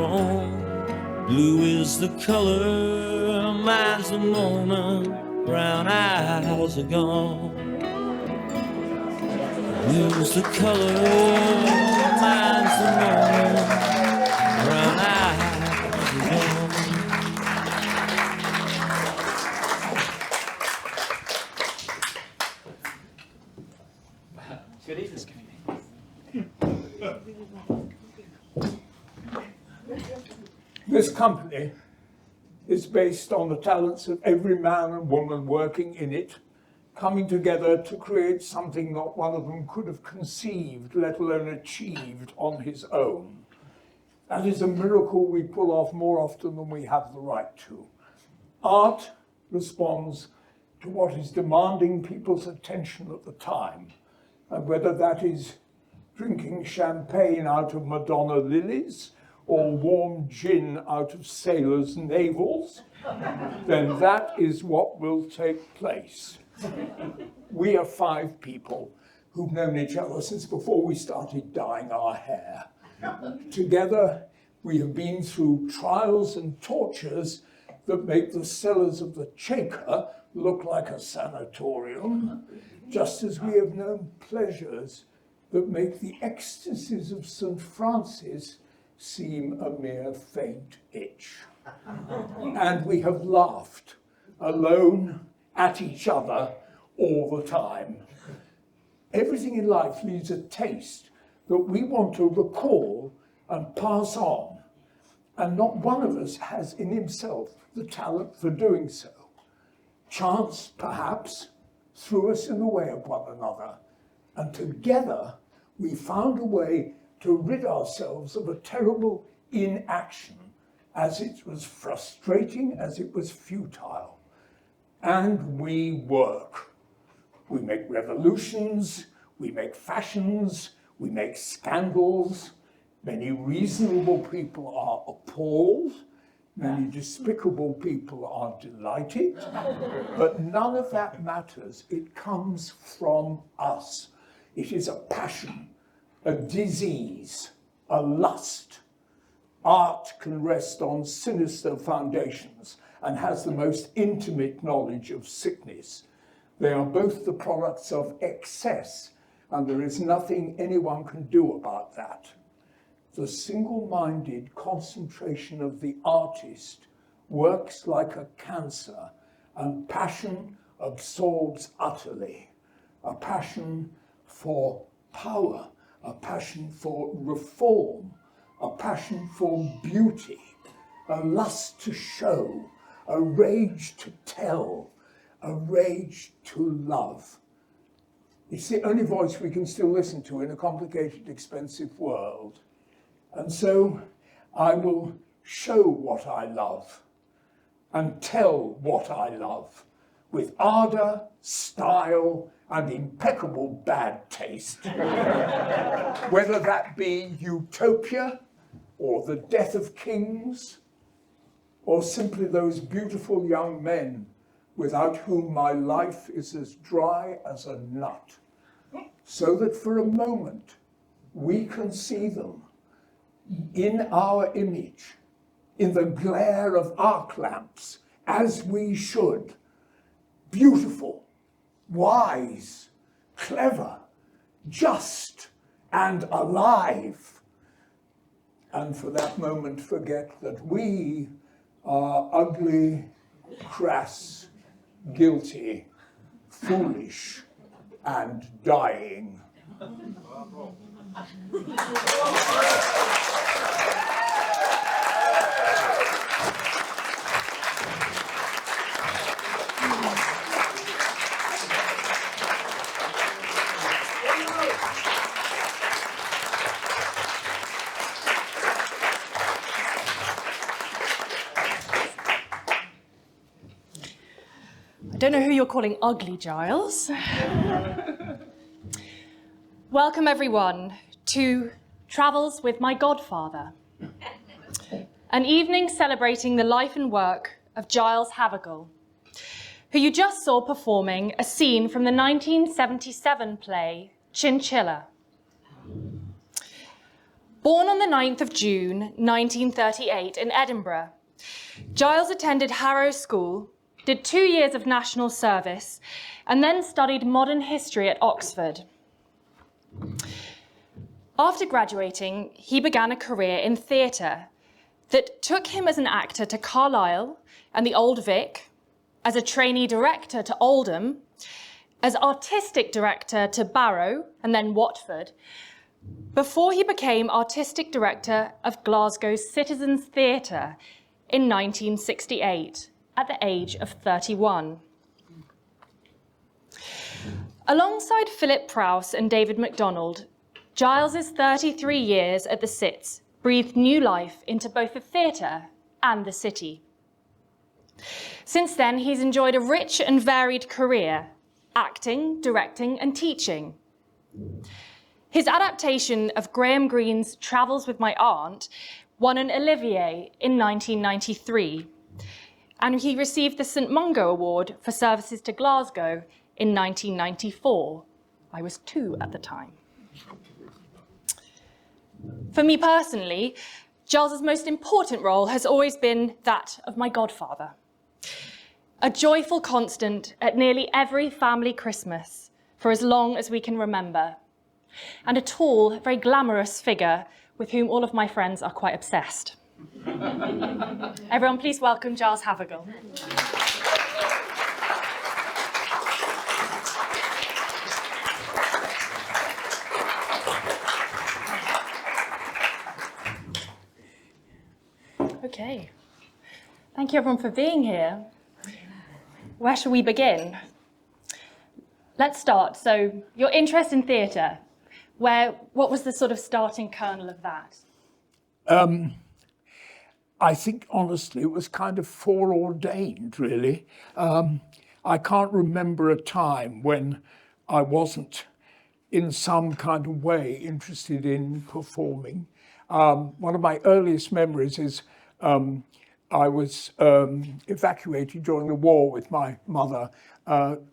gone. Blue is the color, mine's the moment, brown eyes are gone. Blue's the color, mine's the moment, brown eyes are gone. Good evening. This company is based on the talents of every man and woman working in it, coming together to create something not one of them could have conceived, let alone achieved on his own. That is a miracle we pull off more often than we have the right to. Art responds to what is demanding people's attention at the time, and whether that is drinking champagne out of Madonna lilies or warm gin out of sailors' navels, then that is what will take place. We are 5 people who've known each other since before we started dyeing our hair. Together, we have been through trials and tortures that make the cellars of the Shaker look like a sanatorium, just as we have known pleasures that make the ecstasies of St. Francis seem a mere faint itch. And we have laughed, alone, at each other, all the time. Everything in life leaves a taste that we want to recall and pass on, and not one of us has in himself the talent for doing so. Chance, perhaps, threw us in the way of one another, and together we found a way to rid ourselves of a terrible inaction, as it was frustrating as it was futile. And we work. We make revolutions, we make fashions, we make scandals. Many reasonable people are appalled, many despicable people are delighted, but none of that matters. It comes from us. It is a passion, a disease, a lust. Art can rest on sinister foundations and has the most intimate knowledge of sickness. They are both the products of excess, and there is nothing anyone can do about that. The single-minded concentration of the artist works like a cancer, and passion absorbs utterly. A passion for power, a passion for reform, a passion for beauty, a lust to show, a rage to tell, a rage to love. It's the only voice we can still listen to in a complicated, expensive world. And so I will show what I love and tell what I love with ardor, style, and impeccable bad taste. Whether that be utopia, or the death of kings, or simply those beautiful young men without whom my life is as dry as a nut, so that for a moment we can see them in our image, in the glare of arc lamps, as we should, beautiful, wise, clever, just, and alive. And for that moment forget that we are ugly, crass, guilty, foolish, and dying. I don't know who you're calling ugly, Giles. Welcome, everyone, to Travels with My Godfather, an evening celebrating the life and work of Giles Havergal, who you just saw performing a scene from the 1977 play Chinchilla. Born on the 9th of June 1938 in Edinburgh, Giles attended Harrow School, did 2 years of national service, and then studied modern history at Oxford. After graduating, he began a career in theatre that took him as an actor to Carlisle and the Old Vic, as a trainee director to Oldham, as artistic director to Barrow and then Watford, before he became artistic director of Glasgow's Citizens Theatre in 1968 at the age of 31. Alongside Philip Prowse and David MacDonald, Giles's 33 years at the Cits breathed new life into both the theatre and the city. Since then, he's enjoyed a rich and varied career, acting, directing, and teaching. His adaptation of Graham Greene's Travels with My Aunt won an Olivier in 1993, and he received the St Mungo Award for services to Glasgow in 1994. I was 2 at the time. For me personally, Giles's most important role has always been that of my godfather. A joyful constant at nearly every family Christmas for as long as we can remember, and a tall, very glamorous figure with whom all of my friends are quite obsessed. Everyone, please welcome Giles Havergal. Okay. Thank you, everyone, for being here. Where shall we begin? Let's start. So, your interest in theatre, what was the sort of starting kernel of that? I think, honestly, it was kind of foreordained, really. I can't remember a time when I wasn't, in some kind of way, interested in performing. One of my earliest memories is I was evacuated during the war with my mother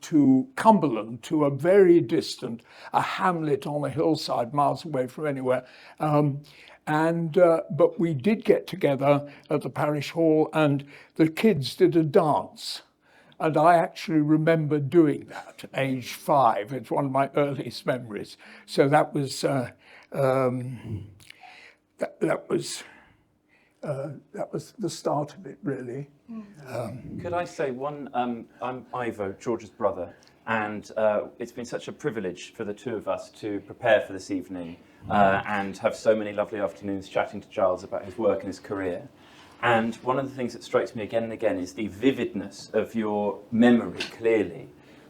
to Cumberland, to a very distant, a hamlet on a hillside, miles away from anywhere. But we did get together at the parish hall, and the kids did a dance. And I actually remember doing that at age 5. It's one of my earliest memories. So that was that was the start of it, really. Could I say one? I'm Ivo, George's brother, and it's been such a privilege for the two of us to prepare for this evening and have so many lovely afternoons chatting to Giles about his work and his career. And one of the things that strikes me again and again is the vividness of your memory, clearly.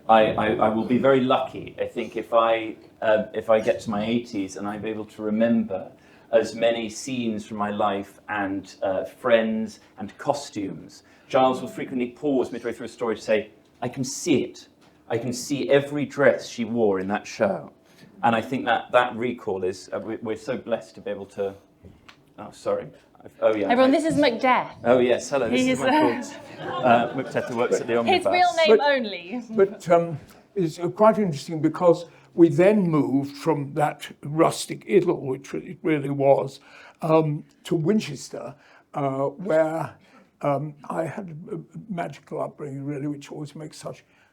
I will be very lucky, I think, if I get to my 80s and I'm able to remember as many scenes from my life and friends and costumes. Giles will frequently pause midway through a story to say, I can see it. I can see every dress she wore in that show. And I think that recall is, we're so blessed to be able to, oh, sorry. Oh, yeah. Everyone, this is Macbeth. Oh, yes, hello. This is my called Macbeth, who works at the Omnibus. His real name only. But it's quite interesting because we then moved from that rustic idyll, which it really was, to Winchester, where I had a magical upbringing, really, which always makes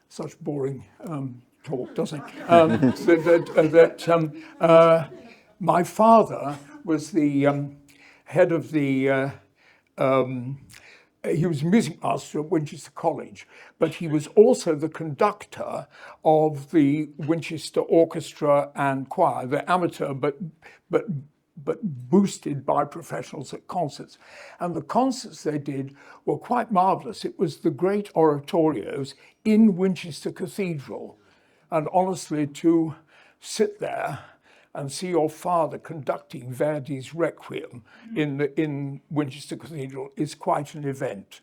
such boring talk, doesn't it? My father was the head of the, he was music master at Winchester College, but he was also the conductor of the Winchester Orchestra and Choir, the amateur, but boosted by professionals at concerts. And the concerts they did were quite marvelous. It was the great oratorios in Winchester Cathedral. And honestly, to sit there and see your father conducting Verdi's Requiem in Winchester Cathedral is quite an event.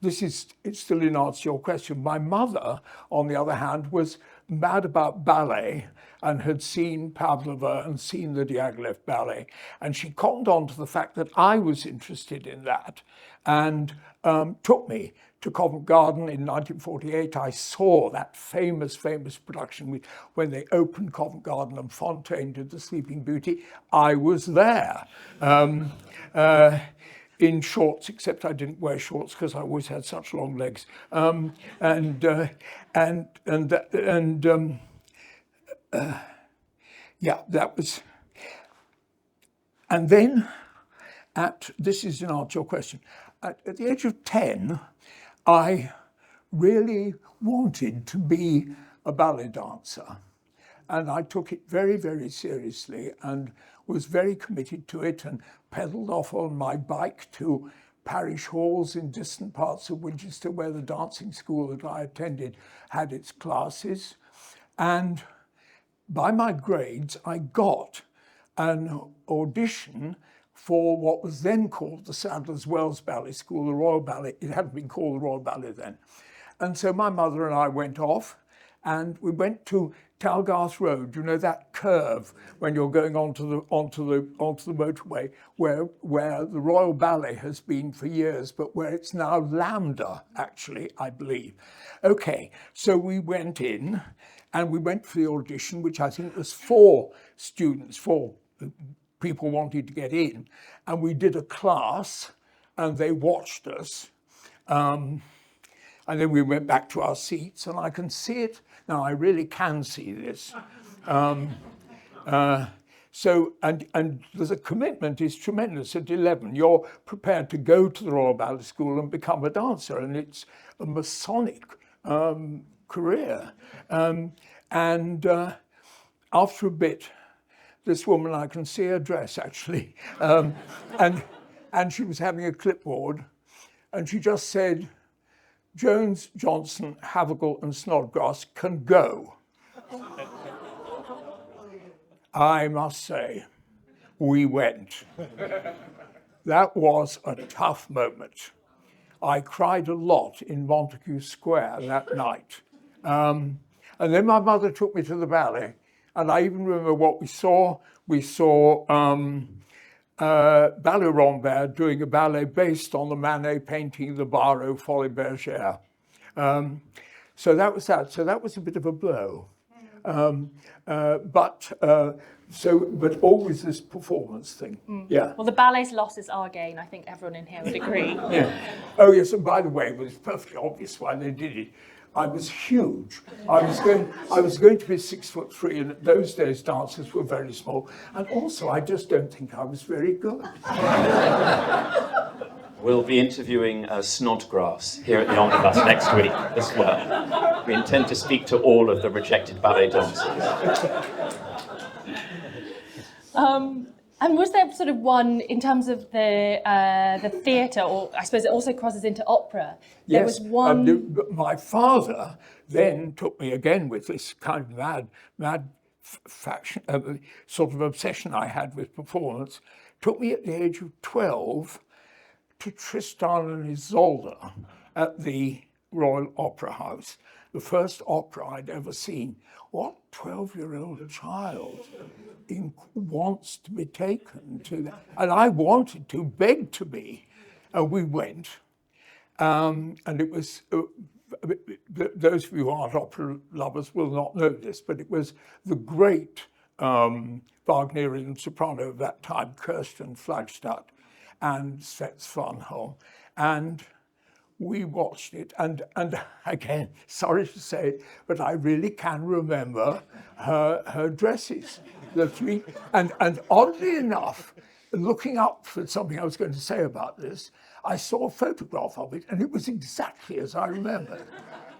It's still in answer to your question. My mother, on the other hand, was mad about ballet and had seen Pavlova and seen the Diaghilev ballet. And she cottoned on to the fact that I was interested in that and took me to Covent Garden in 1948. I saw that famous production when they opened Covent Garden and Fontaine did The Sleeping Beauty. I was there. In shorts, except I didn't wear shorts because I always had such long legs. Yeah, that was. And then, this is in answer to your question, at the age of 10, I really wanted to be a ballet dancer. And I took it very, very seriously and was very committed to it and pedalled off on my bike to parish halls in distant parts of Winchester where the dancing school that I attended had its classes. And by my grades, I got an audition for what was then called the Sadler's Wells Ballet School, the Royal Ballet. It hadn't been called the Royal Ballet then. And so my mother and I went off and we went to Talgarth Road, you know, that curve when you're going onto the motorway where the Royal Ballet has been for years, but where it's now Lambda, actually, I believe. Okay, so we went in and we went for the audition, which I think was 4 people wanted to get in, and we did a class and they watched us. And then we went back to our seats, and I can see it. Now, I really can see this. So the commitment is tremendous. At 11, you're prepared to go to the Royal Ballet School and become a dancer, and it's a Masonic career. After a bit, this woman, I can see her dress, actually, and she was having a clipboard, and she just said, Jones, Johnson, Havergal and Snodgrass can go. I must say, we went. That was a tough moment. I cried a lot in Montague Square that night. And then my mother took me to the ballet, and I even remember what we saw. We saw Ballet Rambert doing a ballet based on the Manet painting, the Barreau Folies Bergère. So that was that. So that was a bit of a blow. But always this performance thing. Yeah. Well, the ballet's loss is our gain. I think everyone in here would agree. Yeah. Oh yes, and by the way, it was perfectly obvious why they did it. I was huge. I was going to be 6'3", and those days dancers were very small. And also, I just don't think I was very good. We'll be interviewing Snodgrass here at the Omnibus next week as well. We intend to speak to all of the rejected ballet dancers. And was there sort of one, in terms of the theatre, or I suppose it also crosses into opera? There Yes, was one. My father then took me again with this kind of mad fashion, sort of obsession I had with performance, took me at the age of 12 to Tristan and Isolde at the Royal Opera House, the first opera I'd ever seen. What 12-year-old child wants to be taken to that? And I wanted to, begged to be. And we went. And it was, those of you who aren't opera lovers will not know this, but it was the great Wagnerian soprano of that time, Kirsten Flagstad and Svet Svanholm. And we watched it, and again, sorry to say it, but I really can remember her dresses. The three, and oddly enough, looking up for something I was going to say about this, I saw a photograph of it, and it was exactly as I remembered.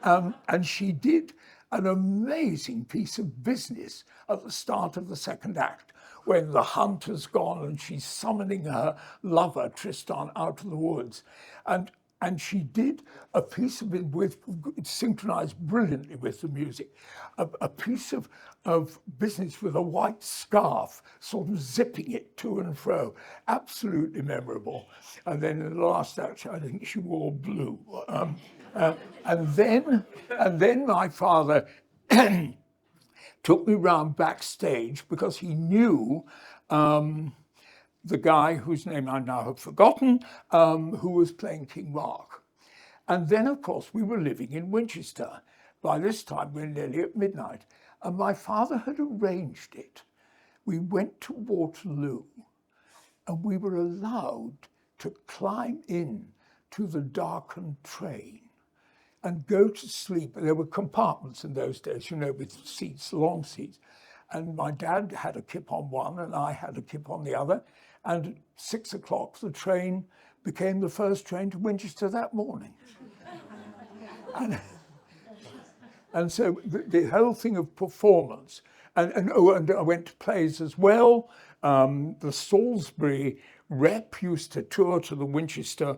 And she did an amazing piece of business at the start of the second act, when the hunt has gone and she's summoning her lover, Tristan, out of the woods. And she did a piece of it synchronized brilliantly with the music, a piece of business with a white scarf, sort of zipping it to and fro, absolutely memorable. And then in the last act, I think she wore blue. And then my father took me round backstage because he knew the guy whose name I now have forgotten, who was playing King Mark. And then, of course, we were living in Winchester. By this time, we're nearly at midnight. And my father had arranged it. We went to Waterloo, and we were allowed to climb in to the darkened train and go to sleep. There were compartments in those days, you know, with seats, long seats. And my dad had a kip on one and I had a kip on the other. And at 6 o'clock, the train became the first train to Winchester that morning. And so the whole thing of performance, and I went to plays as well. The Salisbury rep used to tour to the Winchester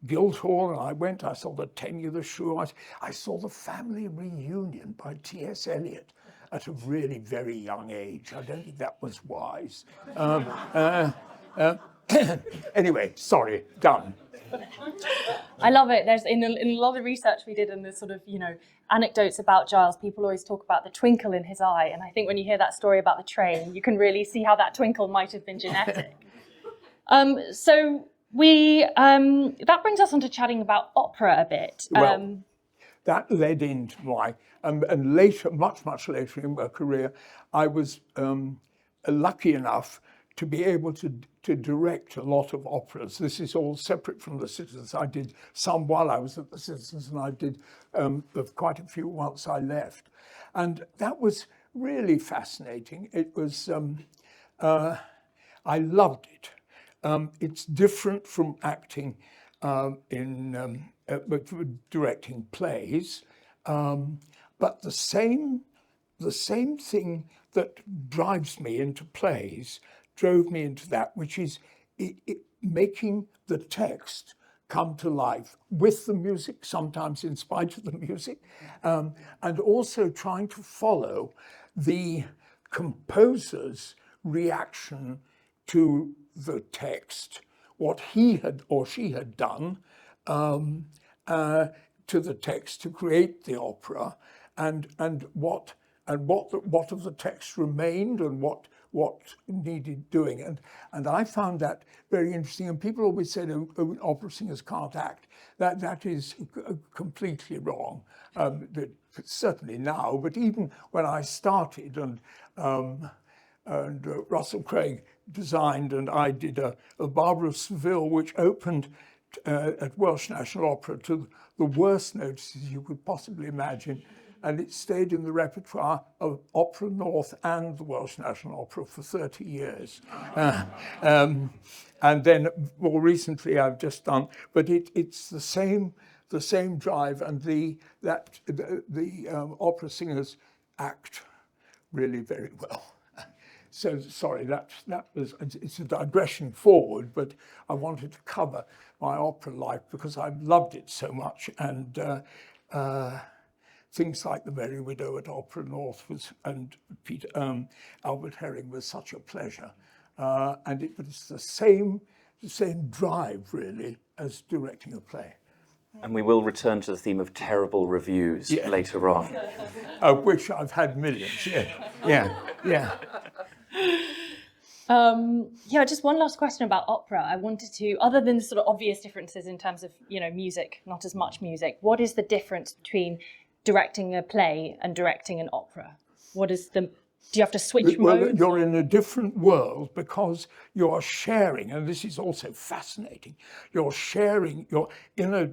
Guildhall, and I saw the Tenure the Shrew, I saw the Family Reunion by T.S. Eliot at a really very young age. I don't think that was wise. Anyway, sorry, done. I love it. There's in a lot of research we did, and the sort of, you know, anecdotes about Giles, people always talk about the twinkle in his eye. And I think when you hear that story about the train, you can really see how that twinkle might have been genetic. So we that brings us on to chatting about opera a bit. Well, that led into my, and later, much later in my career, I was lucky enough to be able to direct a lot of operas. This is all separate from the Citizens. I did some while I was at the Citizens, and I did quite a few once I left. And that was really fascinating. It was, I loved it. It's different from acting directing plays, but the same thing that drives me into plays drove me into that, which is making the text come to life with the music, sometimes in spite of the music, and also trying to follow the composer's reaction to the text, what he had or she had done to the text to create the opera, and what of the text remained and what needed doing. And I found that very interesting. And people always said, oh, opera singers can't act. That is completely wrong. Certainly now, but even when I started, and Russell Craig designed, and I did a Barbara of Seville, which opened at Welsh National Opera to the worst notices you could possibly imagine. And it stayed in the repertoire of Opera North and the Welsh National Opera for 30 years. And then more recently I've just done, but it's the same drive, and the opera singers act really very well. So sorry, it's a digression forward, but I wanted to cover my opera life because I loved it so much, and things like The Merry Widow at Opera North and Albert Herring was such a pleasure. And it was the same drive, really, as directing a play. And we will return to the theme of terrible reviews later on. Of which I've had millions, yeah. Just one last question about opera. I wanted to, other than the sort of obvious differences in terms of, you know, music, not as much music, what is the difference between directing a play and directing an opera? Do you have to switch modes? You're in a different world because you're sharing, and this is also fascinating, you're in a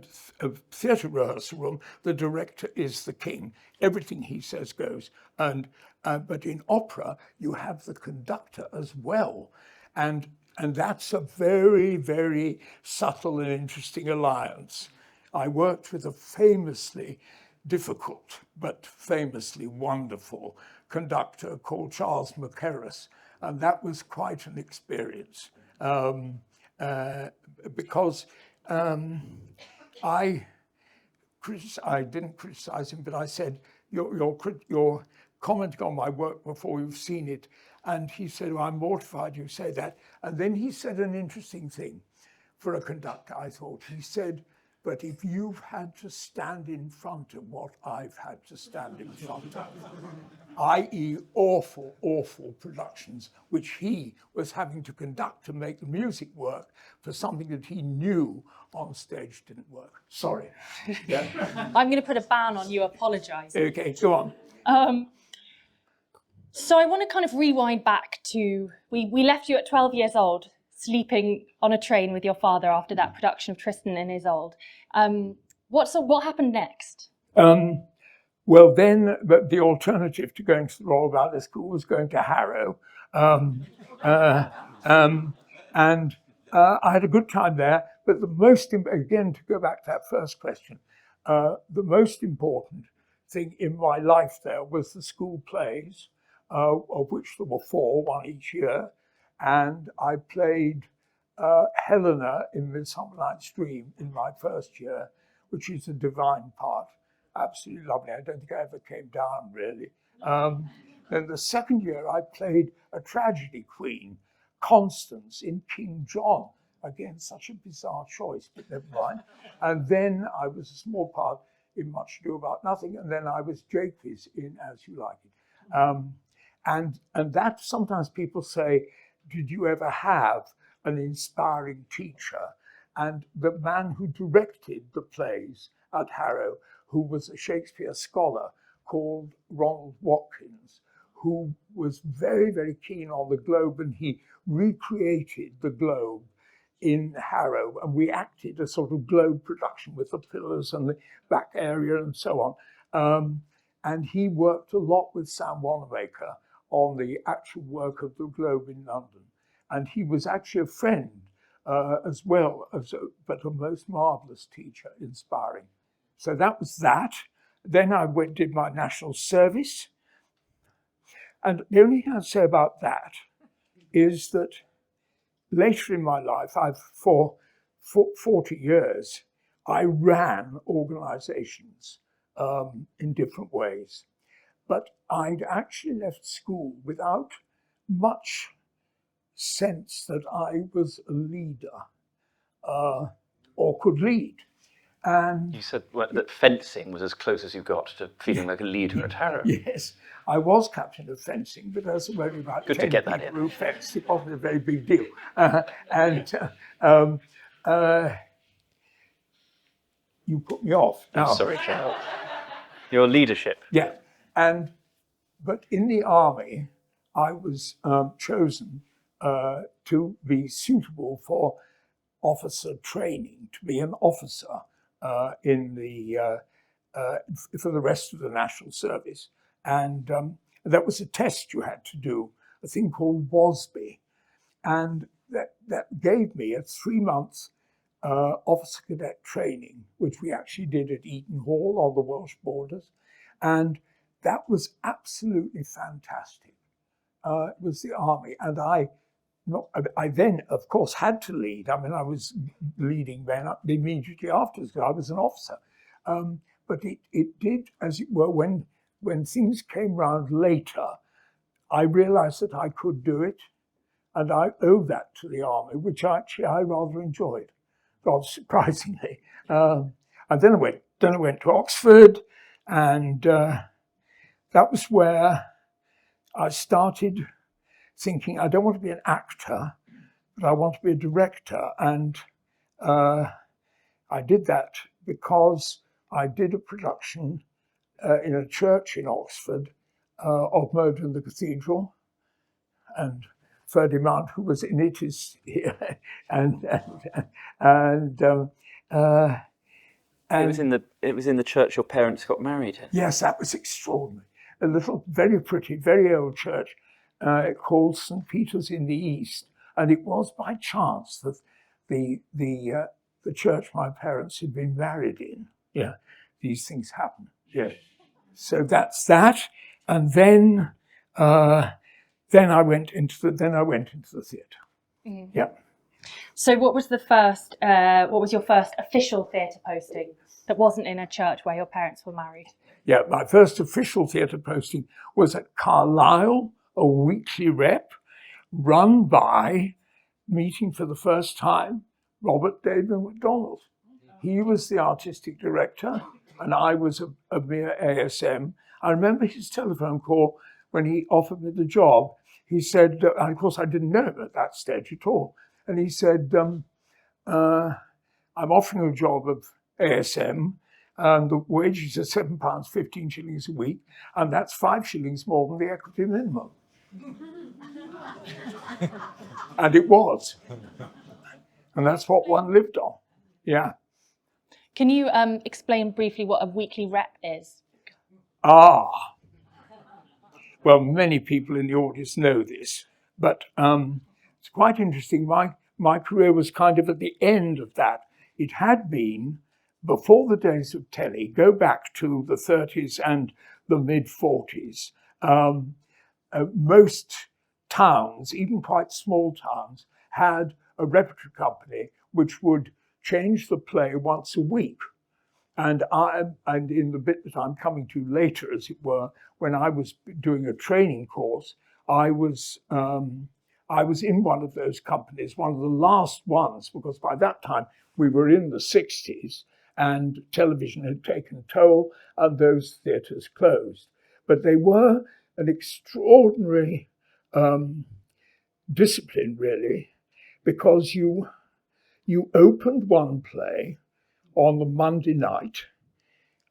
theatre rehearsal room, the director is the king. Everything he says goes. But in opera, you have the conductor as well. And that's a very, very subtle and interesting alliance. I worked with a famously difficult but famously wonderful conductor called Charles McCarris, and that was quite an experience because I didn't criticize him, but I said, you're commenting on my work before you've seen it, and he said, well, I'm mortified you say that. And then he said an interesting thing for a conductor, I thought. He said, But if you've had to stand in front of what I've had to stand in front of, i.e. awful, awful productions, which he was having to conduct to make the music work for something that he knew on stage didn't work. Sorry. Yeah. I'm going to put a ban on you apologising. Okay, go on. So I want to kind of rewind back to, we left you at 12 years old, sleeping on a train with your father after that production of Tristan and Isolde. What happened next? Well, then the alternative to going to the Royal Ballet School was going to Harrow. And I had a good time there. But the most, again, to go back to that first question, the most important thing in my life there was the school plays, of which there were 4, one each year. And I played Helena in Midsummer Night's Dream in my first year, which is a divine part. Absolutely lovely. I don't think I ever came down, really. Then the second year, I played a tragedy queen, Constance, in King John. Again, such a bizarre choice, but never mind. And then I was a small part in Much Ado About Nothing, and then I was Jaques in As You Like It. And that, sometimes people say, did you ever have an inspiring teacher? And the man who directed the plays at Harrow, who was a Shakespeare scholar called Ronald Watkins, who was very, very keen on the Globe, and he recreated the Globe in Harrow, and we acted a sort of Globe production with the pillars and the back area and so on. And he worked a lot with Sam Wanamaker on the actual work of the Globe in London. And he was actually a friend as well, but a most marvellous teacher, inspiring. So that was that. Then I did my national service. And the only thing I'd say about that is that later in my life, for 40 years, I ran organisations in different ways. But I'd actually left school without much sense that I was a leader or could lead. And you said that fencing was as close as you got to feeling like a leader at Harrow. Yes, I was captain of fencing, but there's only about Good 10 to get that people in. who fenced. It wasn't a very big deal. You put me off. I'm sorry, Giles. Your leadership. Yeah, but in the army, I was chosen to be suitable for officer training, to be an officer in the for the rest of the national service, and that was a test you had to do, a thing called WASB, and that gave me a 3-month officer cadet training, which we actually did at Eton Hall on the Welsh borders, and that was absolutely fantastic. It was the army, and I then, of course, had to lead. I mean, I was leading then immediately afterwards because I was an officer. But it did, as it were, when things came round later, I realised that I could do it, and I owe that to the army, which actually I rather enjoyed, rather surprisingly. And then I went to Oxford, and that was where I started thinking, I don't want to be an actor, but I want to be a director. And I did that because I did a production in a church in Oxford of Murder in the Cathedral, and Ferdinand, who was in it, is here. It was in the church your parents got married in. Yes, that was extraordinary. A little, very pretty, very old church called St. Peter's in the East, and it was by chance that the church my parents had been married in. Yeah, these things happen. Yeah, so that's that, and then I went into the theatre. Mm. Yeah. So what was your first official theatre posting that wasn't in a church where your parents were married? Yeah, my first official theatre posting was at Carlisle, a weekly rep, run by, meeting for the first time, Robert David MacDonald. he was the artistic director, and I was a mere ASM. I remember his telephone call when he offered me the job. He said, and of course I didn't know him at that stage at all, and he said, I'm offering a job of ASM, and the wages are £7, 15 shillings a week, and that's 5 shillings more than the equity minimum. And it was. And that's what one lived on. Yeah. Can you explain briefly what a weekly rep is? Well, many people in the audience know this, but it's quite interesting. My career was kind of at the end of that. It had been, before the days of telly, go back to the 30s and the mid-40s, most towns, even quite small towns, had a repertory company which would change the play once a week. And in the bit that I'm coming to later, as it were, when I was doing a training course, I was in one of those companies, one of the last ones, because by that time we were in the 60s and television had taken toll and those theatres closed. But they were an extraordinary discipline, really, because you opened one play on the Monday night,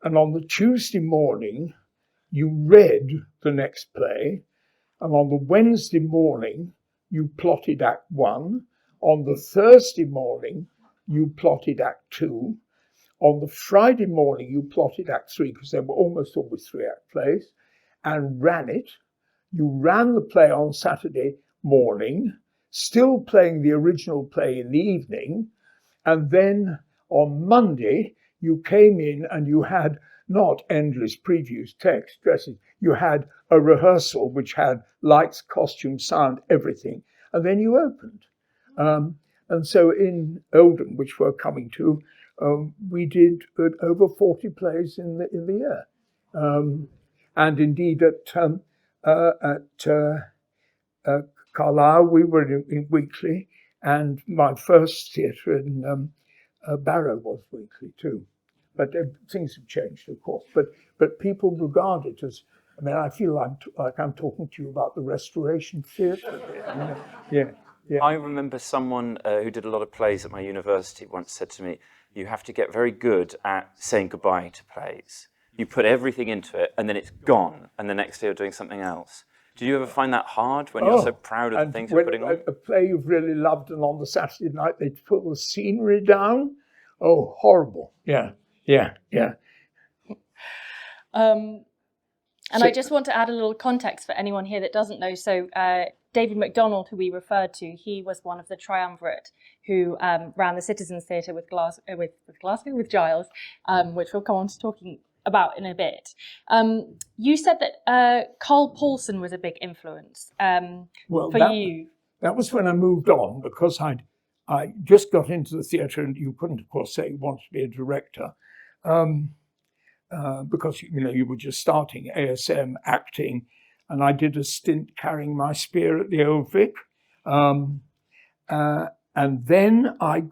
and on the Tuesday morning, you read the next play, and on the Wednesday morning, you plotted Act 1. On the Thursday morning, you plotted Act 2. On the Friday morning, you plotted Act 3, because there were almost always 3-act plays, and ran it. You ran the play on Saturday morning, still playing the original play in the evening, and then on Monday, you came in and you had not endless previews, text, dresses. You had a rehearsal which had lights, costume, sound, everything. And then you opened. And so in Oldham, which we're coming to, we did over 40 plays in the year. And indeed at Carlisle, we were in weekly, and my first theatre in Barrow was weekly too. But things have changed, of course. But people regard it as, I mean, I feel like I'm talking to you about the Restoration Theatre. Yeah. I remember someone who did a lot of plays at my university once said to me, you have to get very good at saying goodbye to plays. You put everything into it and then it's gone, and the next day you're doing something else. Did you ever find that hard when you're so proud of the things you're putting on? A play you've really loved, and on the Saturday night they put the scenery down. Oh, horrible. Yeah. And I just want to add a little context for anyone here that doesn't know. So David MacDonald, who we referred to, he was one of the triumvirate who ran the Citizens Theatre with Giles, which we'll come on to talking about in a bit. You said that Carl Paulson was a big influence you. That was when I moved on, because I just got into the theatre, and you couldn't, of course, say you wanted to be a director, because you were just starting ASM acting, and I did a stint carrying my spear at the Old Vic, and then I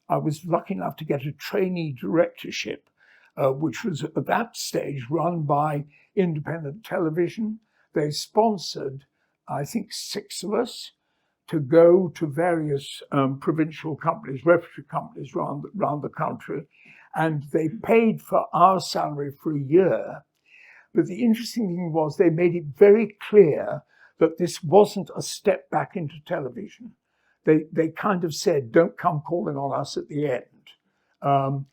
was lucky enough to get a trainee directorship, which was at that stage run by Independent Television. They sponsored, I think, 6 of us to go to various provincial companies, repertory companies around the country, and they paid for our salary for a year. But the interesting thing was they made it very clear that this wasn't a step back into television. They kind of said, don't come calling on us at the end.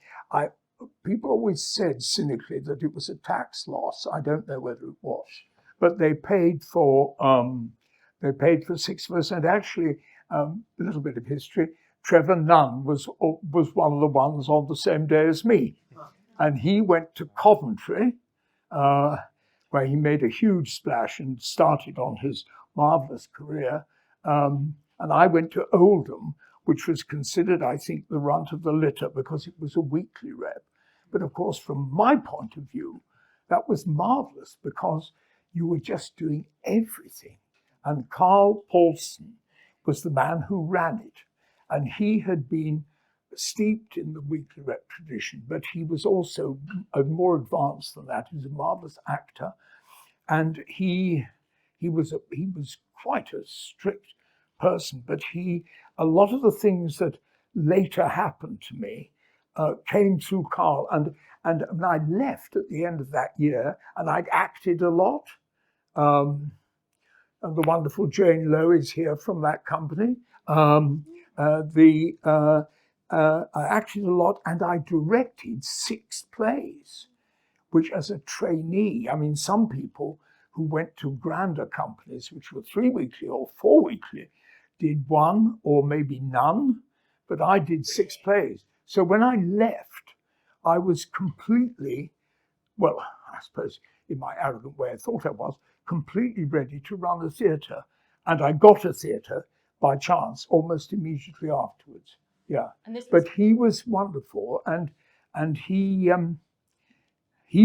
People always said cynically that it was a tax loss. I don't know whether it was, but they paid for 6 of us. And actually, a little bit of history, Trevor Nunn was one of the ones on the same day as me. And he went to Coventry, where he made a huge splash and started on his marvellous career. And I went to Oldham, which was considered, I think, the runt of the litter because it was a weekly rep. But of course, from my point of view, that was marvellous because you were just doing everything. And Carl Paulson was the man who ran it. And he had been steeped in the weekly rep tradition, but he was also more advanced than that. He was a marvelous actor, and he was quite a strict person. But a lot of the things that later happened to me came through Carl, and I left at the end of that year, and I'd acted a lot. And the wonderful Jane Lowe is here from that company. I acted a lot, and I directed 6 plays, which as a trainee, I mean, some people who went to grander companies, which were 3 weekly or 4 weekly, did 1 or maybe none, but I did 6 plays. So when I left, I was completely, well, I suppose in my arrogant way, I thought I was, completely ready to run a theatre. And I got a theatre by chance almost immediately afterwards. Yeah, but he was wonderful, and he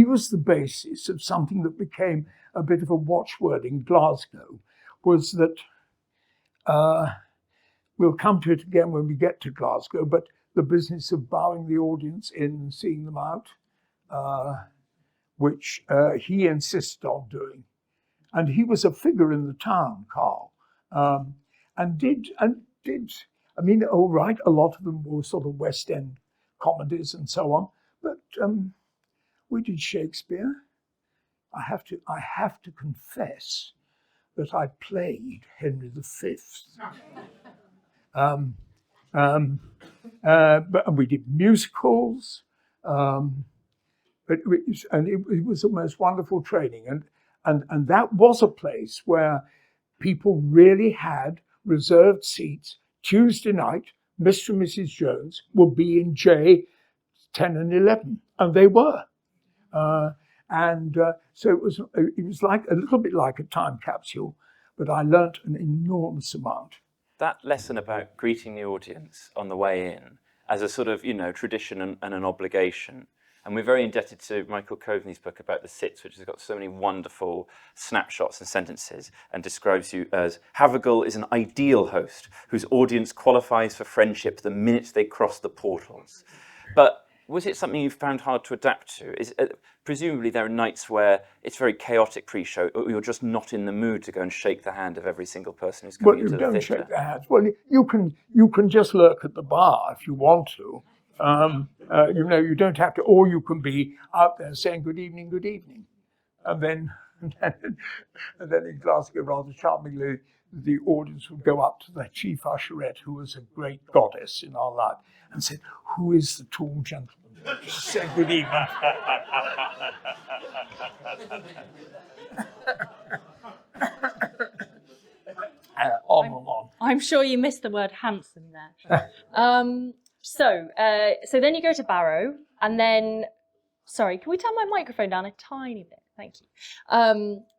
was the basis of something that became a bit of a watchword in Glasgow, was that, we'll come to it again when we get to Glasgow, but the business of bowing the audience in and seeing them out, which he insisted on doing. And he was a figure in the town, Carl, and did, I mean, all right, a lot of them were sort of West End comedies and so on, but we did Shakespeare. I have to confess that I played Henry V. But we did musicals, but it was the most wonderful training, and that was a place where people really had reserved seats. Tuesday night, Mr. and Mrs. Jones would be in J 10 and 11, and they were. So it was like a little bit like a time capsule, but I learnt an enormous amount. That lesson about greeting the audience on the way in as a sort of, tradition and an obligation. And we're very indebted to Michael Coveney's book about the Sits, which has got so many wonderful snapshots and sentences, and describes you as Havergal is an ideal host whose audience qualifies for friendship the minute they cross the portals. But was it something you found hard to adapt to? Presumably there are nights where it's very chaotic pre-show, or you're just not in the mood to go and shake the hand of every single person who's coming into the theatre. Well, you don't shake their hands. Well, you can just lurk at the bar if you want to. You don't have to, or you can be out there saying good evening, and then in Glasgow, rather charmingly, the audience would go up to the chief usherette, who was a great goddess in our life, and said, "Who is the tall gentleman?" Just say good evening. On and on. I'm sure you missed the word handsome there. So then you go to Barrow, and then, sorry, can we turn my microphone down a tiny bit? Thank you.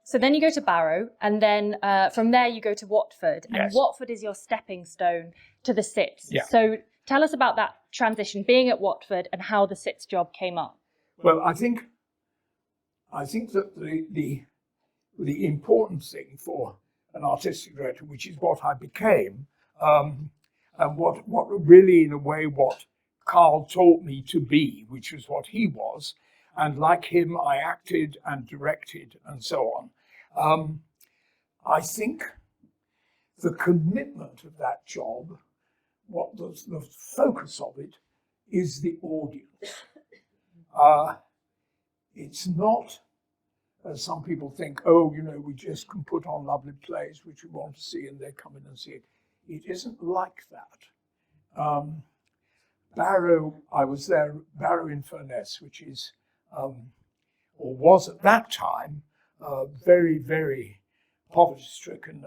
So then you go to Barrow, and then from there you go to Watford, and Watford is your stepping stone to the Sits. Yeah. So tell us about that transition, being at Watford, and how the Sits job came up. Well, I think that the important thing for an artistic director, which is what I became, and what really, in a way, what Carl taught me to be, which was what he was. And like him, I acted and directed and so on. I think the commitment of that job, what the focus of it, is the audience. It's not, as some people think, we just can put on lovely plays which we want to see and they come in and see it. It isn't like that. Barrow, I was there, Barrow-in-Furness, which is, or was at that time, very, very poverty-stricken,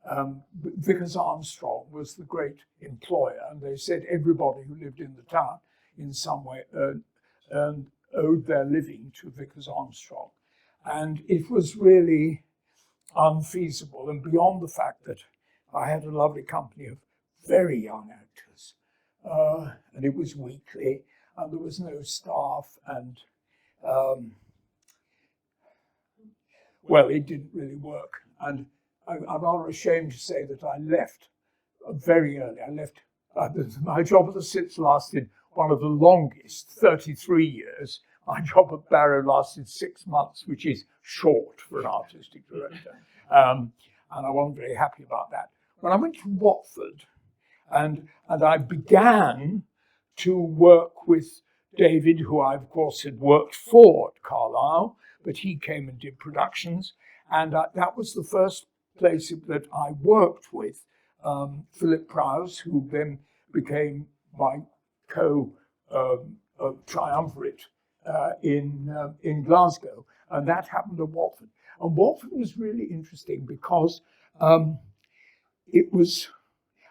and Vickers Armstrong was the great employer, and they said everybody who lived in the town in some way owed their living to Vickers Armstrong. And it was really unfeasible, and beyond the fact that I had a lovely company of very young actors, and it was weekly, and there was no staff, and it didn't really work. And I'm rather ashamed to say that I left very early. I left My job at the Cits lasted one of the longest, 33 years. My job at Barrow lasted 6 months, which is short for an artistic director. And I wasn't very happy about that. When I went to Watford, and I began to work with David, who I, of course, had worked for at Carlisle, but he came and did productions. And that was the first place that I worked with Philip Prowse, who then became my triumvirate in Glasgow. And that happened at Watford. And Watford was really interesting because it was,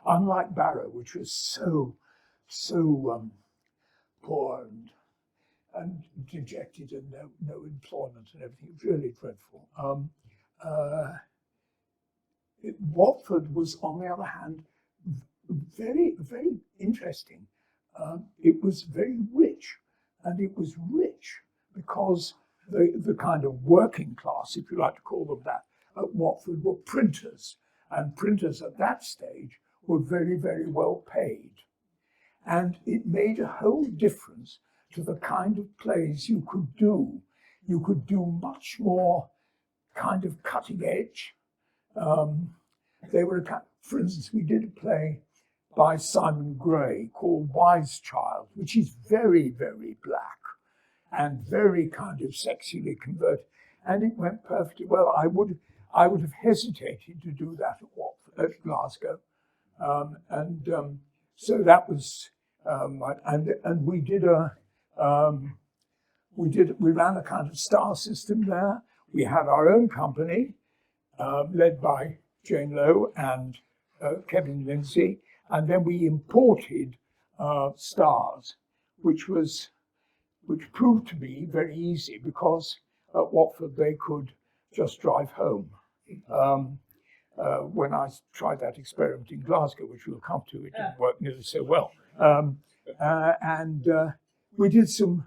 unlike Barrow, which was so poor and dejected and no employment and everything. It was really dreadful. Watford was, on the other hand, very, very interesting. It was very rich, and it was rich because the kind of working class, if you like to call them that, at Watford were printers, and printers at that stage were very, very well paid. And it made a whole difference to the kind of plays you could do. You could do much more kind of cutting edge. They were, for instance, we did a play by Simon Gray called Wise Child, which is very, very black and very kind of sexually converted. And it went perfectly well. I would have hesitated to do that at Glasgow. So that was, and we ran a kind of star system there. We had our own company, led by Jane Lowe and Kevin Lindsay, and then we imported stars, which proved to be very easy because at Watford they could just drive home. When I tried that experiment in Glasgow, which we'll come to, it didn't work nearly so well. We did some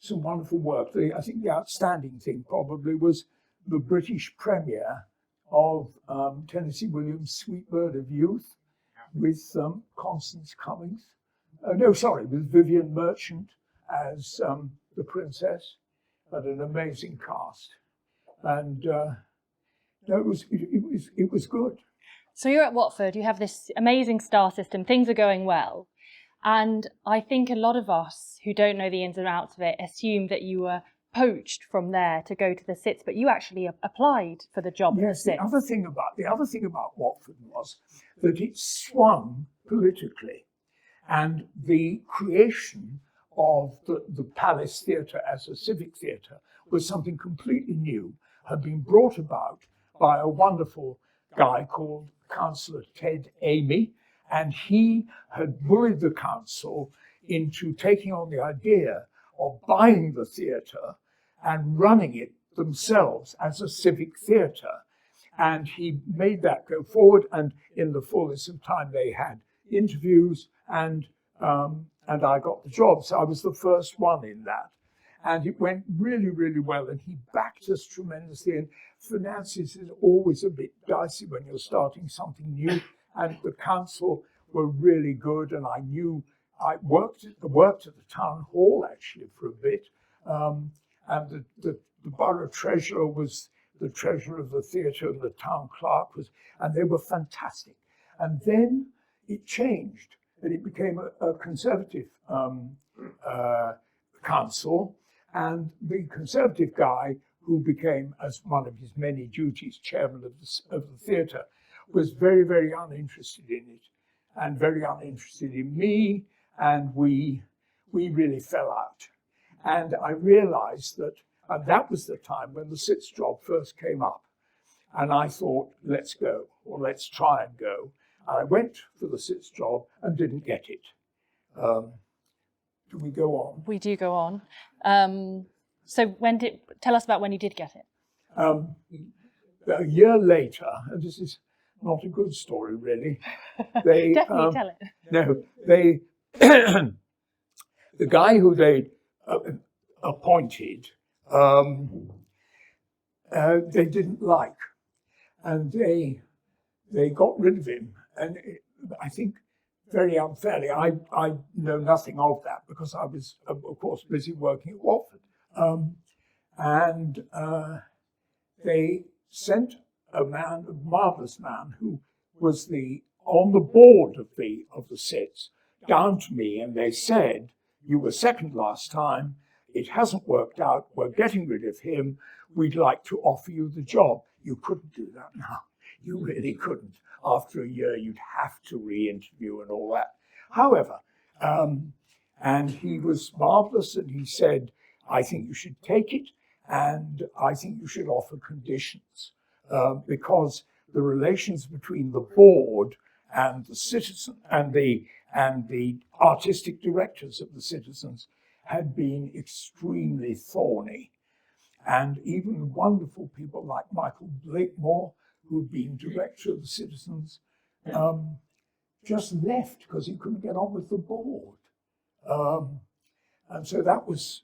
wonderful work. I think the outstanding thing probably was the British premiere of Tennessee Williams' Sweet Bird of Youth with Constance Cummings. With Vivian Merchant as the princess, and an amazing cast. And it was good. So you're at Watford, you have this amazing star system, things are going well. And I think a lot of us who don't know the ins and outs of it assume that you were poached from there to go to the Cits, but you actually applied for the job. Yes, the other thing about Watford was that it swung politically, and the creation of the Palace Theatre as a civic theatre was something completely new, had been brought about by a wonderful guy called Councillor Ted Amy, and he had bullied the council into taking on the idea of buying the theatre and running it themselves as a civic theatre. And he made that go forward, and in the fullness of time they had interviews, and I got the job. So I was the first one in that. And it went really, really well, and he backed us tremendously. And finances is always a bit dicey when you're starting something new, and the council were really good, and I worked at the town hall actually for a bit, and the borough treasurer was the treasurer of the theatre, and the town clerk was, and they were fantastic. And then it changed, and it became a conservative council, and the conservative guy, who became, as one of his many duties, chairman of the theatre, was very, very uninterested in it, and very uninterested in me, and we really fell out. And I realised that, and that was the time when the Cits job first came up, and I thought, let's go, or let's try and go. And I went for the Cits job and didn't get it. Do we go on? We do go on. So tell us about when you did get it. A year later, and this is not a good story really. They, Definitely tell it. No, the guy who they appointed, they didn't like, and they got rid of him, I think very unfairly, I know nothing of that because I was, of course, busy working at Watford. They sent a marvellous man who was on the board of the sets down to me, and they said, "You were second last time. It hasn't worked out. We're getting rid of him. We'd like to offer you the job." You couldn't do that now. You really couldn't. After a year, you'd have to re-interview and all that. However, and he was marvellous, and he said, "I think you should take it, and I think you should offer conditions, because the relations between the board and the citizen and the artistic directors of the Citizens had been extremely thorny. And even wonderful people like Michael Blakemore, who'd been director of the Citizens, just left because he couldn't get on with the board. And so that was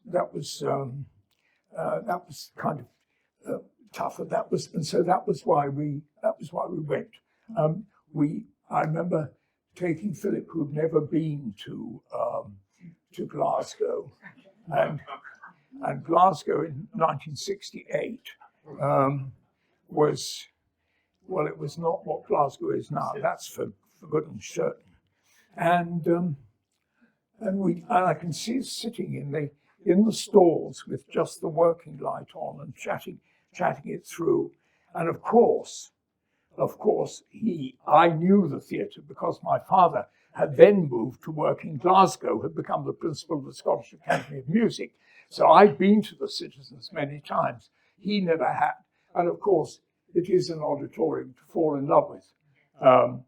kind of tough. And so that was why we went. I remember taking Philip, who'd never been to Glasgow, and Glasgow in 1968 was, well, it was not what Glasgow is now. That's for good and certain. And I can see us sitting in the stalls with just the working light on and chatting it through. And of course, I knew the theatre because my father had then moved to work in Glasgow, had become the principal of the Scottish Academy of Music. So I'd been to the Citizens many times. He never had. And of course, it is an auditorium to fall in love with. And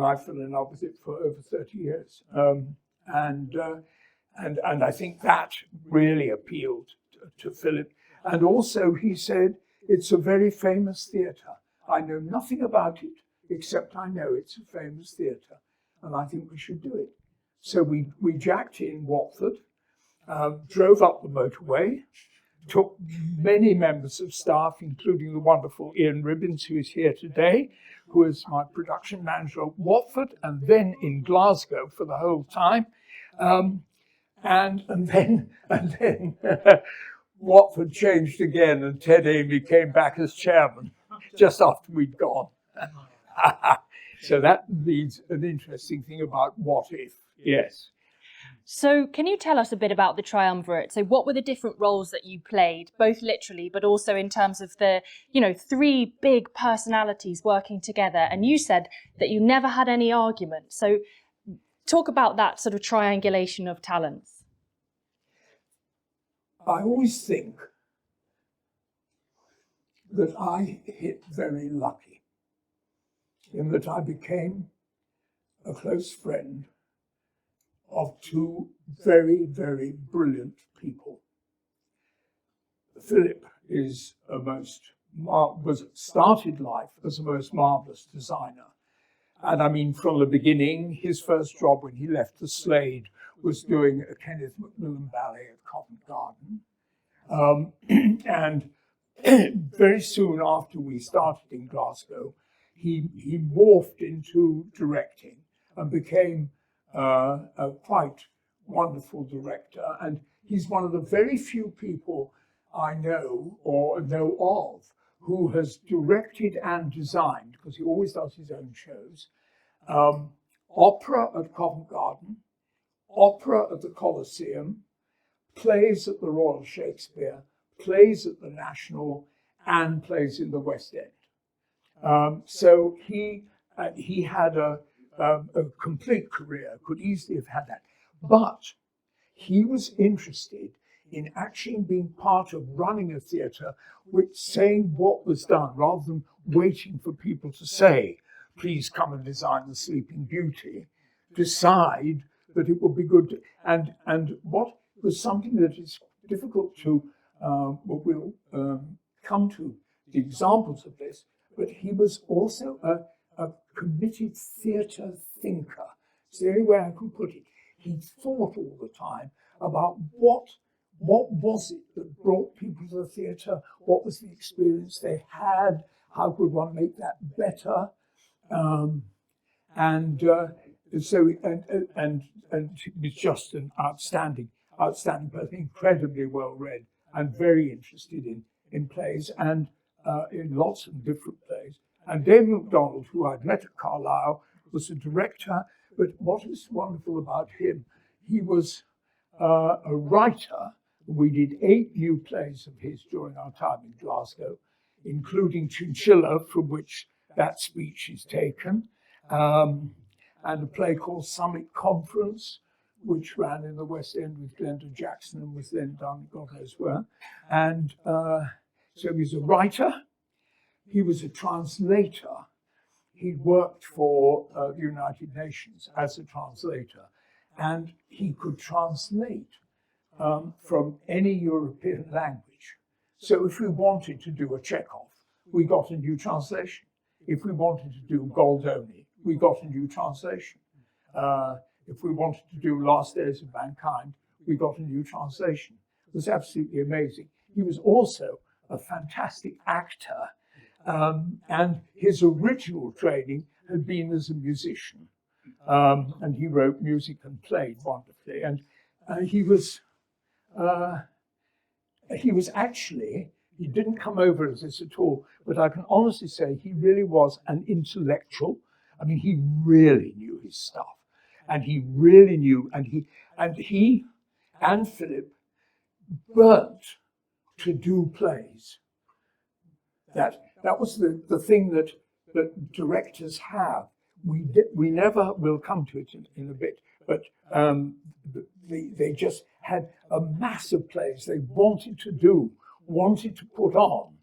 I fell in love with it for over 30 years. And I think that really appealed to Philip. And also he said, "It's a very famous theatre. I know nothing about it, except I know it's a famous theatre, and I think we should do it." So we jacked in Watford, drove up the motorway, took many members of staff, including the wonderful Ian Ribbins, who is here today, who is my production manager at Watford, and then in Glasgow for the whole time. And then Watford changed again, and Ted Amy came back as chairman just after we'd gone. So that leads an interesting thing about what if. Yes. So can you tell us a bit about the triumvirate? So what were the different roles that you played, both literally, but also in terms of the, three big personalities working together? And you said that you never had any argument. So talk about that sort of triangulation of talents. I always think that I hit very lucky in that I became a close friend of two very, very brilliant people. Philip is started life as a most marvellous designer. And I mean, from the beginning, his first job when he left the Slade was doing a Kenneth Macmillan ballet at Covent Garden. And very soon after we started in Glasgow, he morphed into directing and became a quite wonderful director. And he's one of the very few people I know or know of who has directed and designed, because he always does his own shows, opera at Covent Garden, opera at the Coliseum, plays at the Royal Shakespeare, plays at the National, and plays in the West End. So he had a complete career, could easily have had that. But he was interested in actually being part of running a theatre, which saying what was done, rather than waiting for people to say, "Please come and design the Sleeping Beauty," decide that it would be good. And what was something that is difficult to, we'll come to the examples of this, but he was also a committed theatre thinker. It's the only way I can put it. He thought all the time about what was it that brought people to the theatre, what was the experience they had, how could one make that better. And so he was just an outstanding person, incredibly well read and very interested in plays and in lots of different plays. And David MacDonald, who I'd met at Carlisle, was a director. But what is wonderful about him, he was a writer. We did 8 new plays of his during our time in Glasgow, including Chinchilla, from which that speech is taken, and a play called Summit Conference, which ran in the West End with Glenda Jackson and was then done God knows where. And so he was a writer, he was a translator. He worked for the United Nations as a translator, and he could translate from any European language. So if we wanted to do a Chekhov, we got a new translation. If we wanted to do Goldoni, we got a new translation. If we wanted to do Last Days of Mankind, we got a new translation. It was absolutely amazing. He was also a fantastic actor, and his original training had been as a musician. And he wrote music and played wonderfully. And he was actually, he didn't come over as this at all, but I can honestly say he really was an intellectual. I mean, he really knew his stuff. And he really knew, and he and Philip burnt to do plays. That was the thing that directors have. We never will come to it in a bit, but they just had a mass of plays they wanted to do, wanted to put on,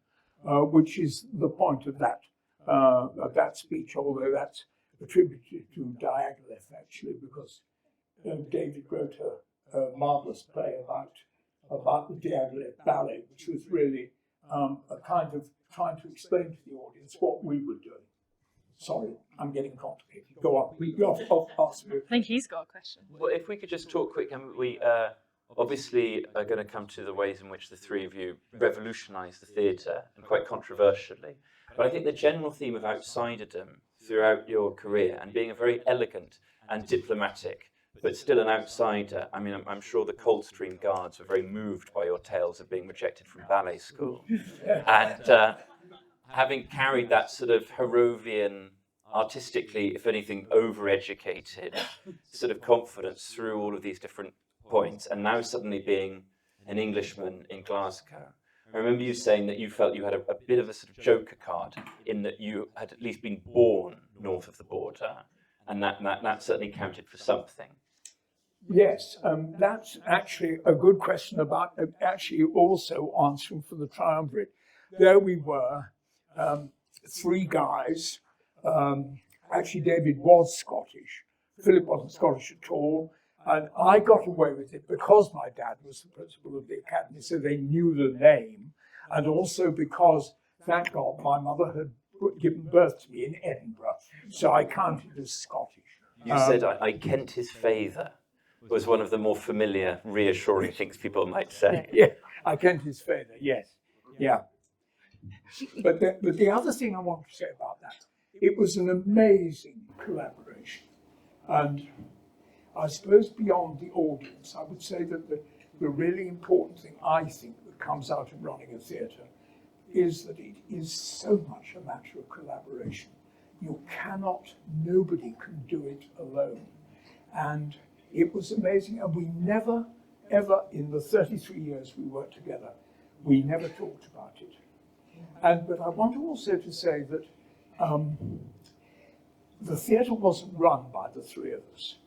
which is the point of that speech, although that's attributed to Diaghilev actually, because David wrote a marvelous play about the Diaghilev ballet, which was really a kind of trying to explain to the audience what we were doing. Sorry, I'm getting complicated. Go on. I'll ask you. I think he's got a question. Well, if we could just talk quick, and we obviously are going to come to the ways in which the three of you revolutionised the theatre, and quite controversially. But I think the general theme of outsiderdom throughout your career, and being a very elegant and diplomatic, but still an outsider. I mean, I'm sure the Coldstream Guards were very moved by your tales of being rejected from ballet school. And having carried that sort of Harrovian, artistically, if anything, overeducated sort of confidence through all of these different points, and now suddenly being an Englishman in Glasgow. I remember you saying that you felt you had a bit of a sort of joker card in that you had at least been born north of the border, and that certainly counted for something. Yes, that's actually a good question about actually also answering for the triumvirate. There we were, 3 guys. Actually, David was Scottish. Philip wasn't Scottish at all. And I got away with it because my dad was the principal of the academy, so they knew the name. And also because, thank God, my mother had given birth to me in Edinburgh, so I counted as Scottish. You said, I kent his favour, was one of the more familiar, reassuring things people might say. Yeah, I kent his favour, yes. Yeah. But the other thing I want to say about that, it was an amazing collaboration. And I suppose beyond the audience, I would say that the really important thing I think that comes out of running a theatre is that it is so much a matter of collaboration. Nobody can do it alone. And it was amazing. And we never, ever, in the 33 years we worked together, we never talked about it. But I want also to say that the theatre wasn't run by the 3 of us.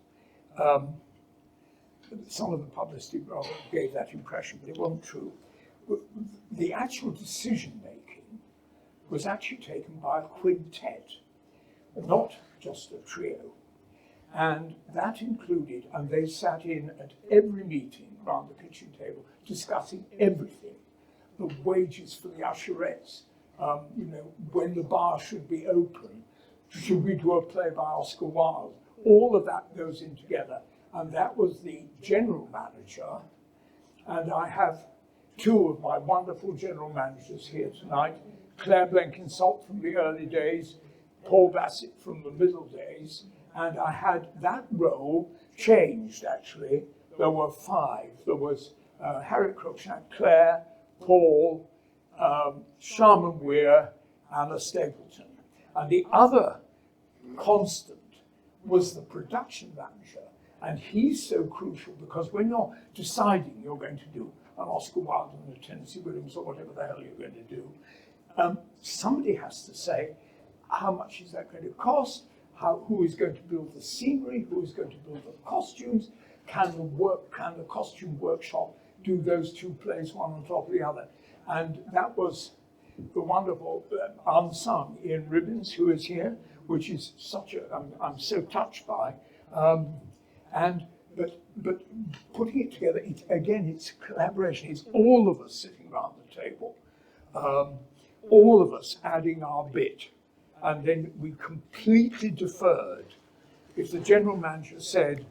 Some of the publicity gave that impression, but it wasn't true. The actual decision-making was actually taken by a quintet, not just a trio. And that included, and they sat in at every meeting around the kitchen table, discussing everything. The wages for the usherettes, when the bar should be open, should we do a play by Oscar Wilde? All of that goes in together. And that was the general manager. And I have 2 of my wonderful general managers here tonight, Claire Blenkinsop from the early days, Paul Bassett from the middle days, And I had that role changed, actually. There were 5. There was Harriet Cruikshank, Claire, Paul, Sharman Weir, Anna Stapleton. And the other constant was the production manager. And he's so crucial because when you're deciding you're going to do an Oscar Wilde and a Tennessee Williams or whatever the hell you're going to do, somebody has to say, how much is that going to cost? Who is going to build the scenery? Who is going to build the costumes? Can the costume workshop do those 2 plays, one on top of the other? And that was the wonderful unsung Ian Ribbons, who is here, which is I'm so touched by. But putting it together, it's collaboration. It's all of us sitting around the table, all of us adding our bit. And then we completely deferred. If the general manager said,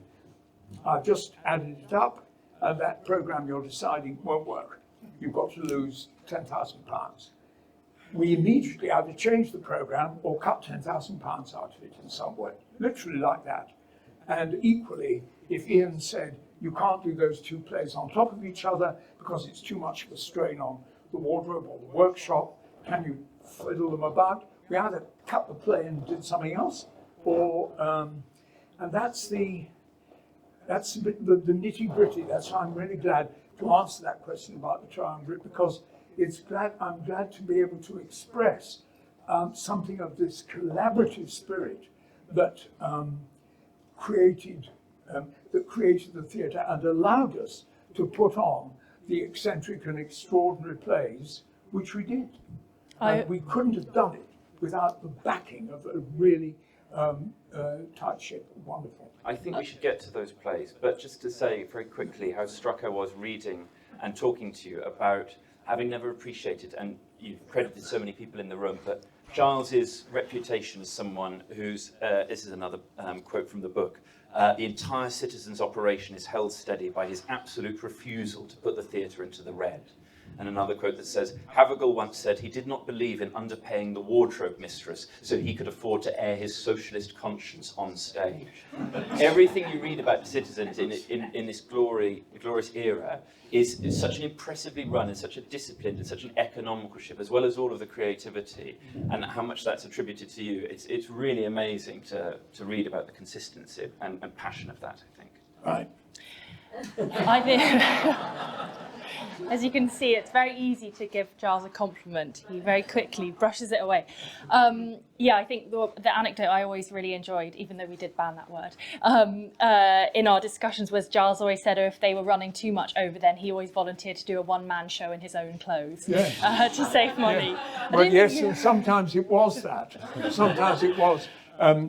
I've just added it up, and that programme you're deciding won't work, you've got to lose £10,000. We immediately either change the programme or cut £10,000 out of it in some way, literally like that. And equally, if Ian said, you can't do those 2 plays on top of each other because it's too much of a strain on the wardrobe or the workshop, can you fiddle them about? We either cut the play and did something else, or and that's the nitty-gritty. That's why I'm really glad to answer that question about the triumvirate, because I'm glad to be able to express something of this collaborative spirit that created the theatre and allowed us to put on the eccentric and extraordinary plays, which we did. And we couldn't have done it without the backing of a really tight ship. Wonderful. I think we should get to those plays, but just to say very quickly how struck I was reading and talking to you about having never appreciated, and you've credited so many people in the room, but Giles's reputation as someone who's, this is another quote from the book, the entire Citizens operation is held steady by his absolute refusal to put the theatre into the red. And another quote that says, Havergal once said he did not believe in underpaying the wardrobe mistress so he could afford to air his socialist conscience on stage. Everything you read about Citizens in this glorious era is such an impressively run and such a disciplined and such an economical ship, as well as all of the creativity and how much that's attributed to you. It's really amazing to read about the consistency and passion of that, I think. Right. I think, as you can see, it's very easy to give Giles a compliment. He very quickly brushes it away. Yeah, I think the anecdote I always really enjoyed, even though we did ban that word, in our discussions was Giles always said if they were running too much over, then he always volunteered to do a one-man show in his own clothes to save money. Yeah. Well, yes, and sometimes it was that. Sometimes it was.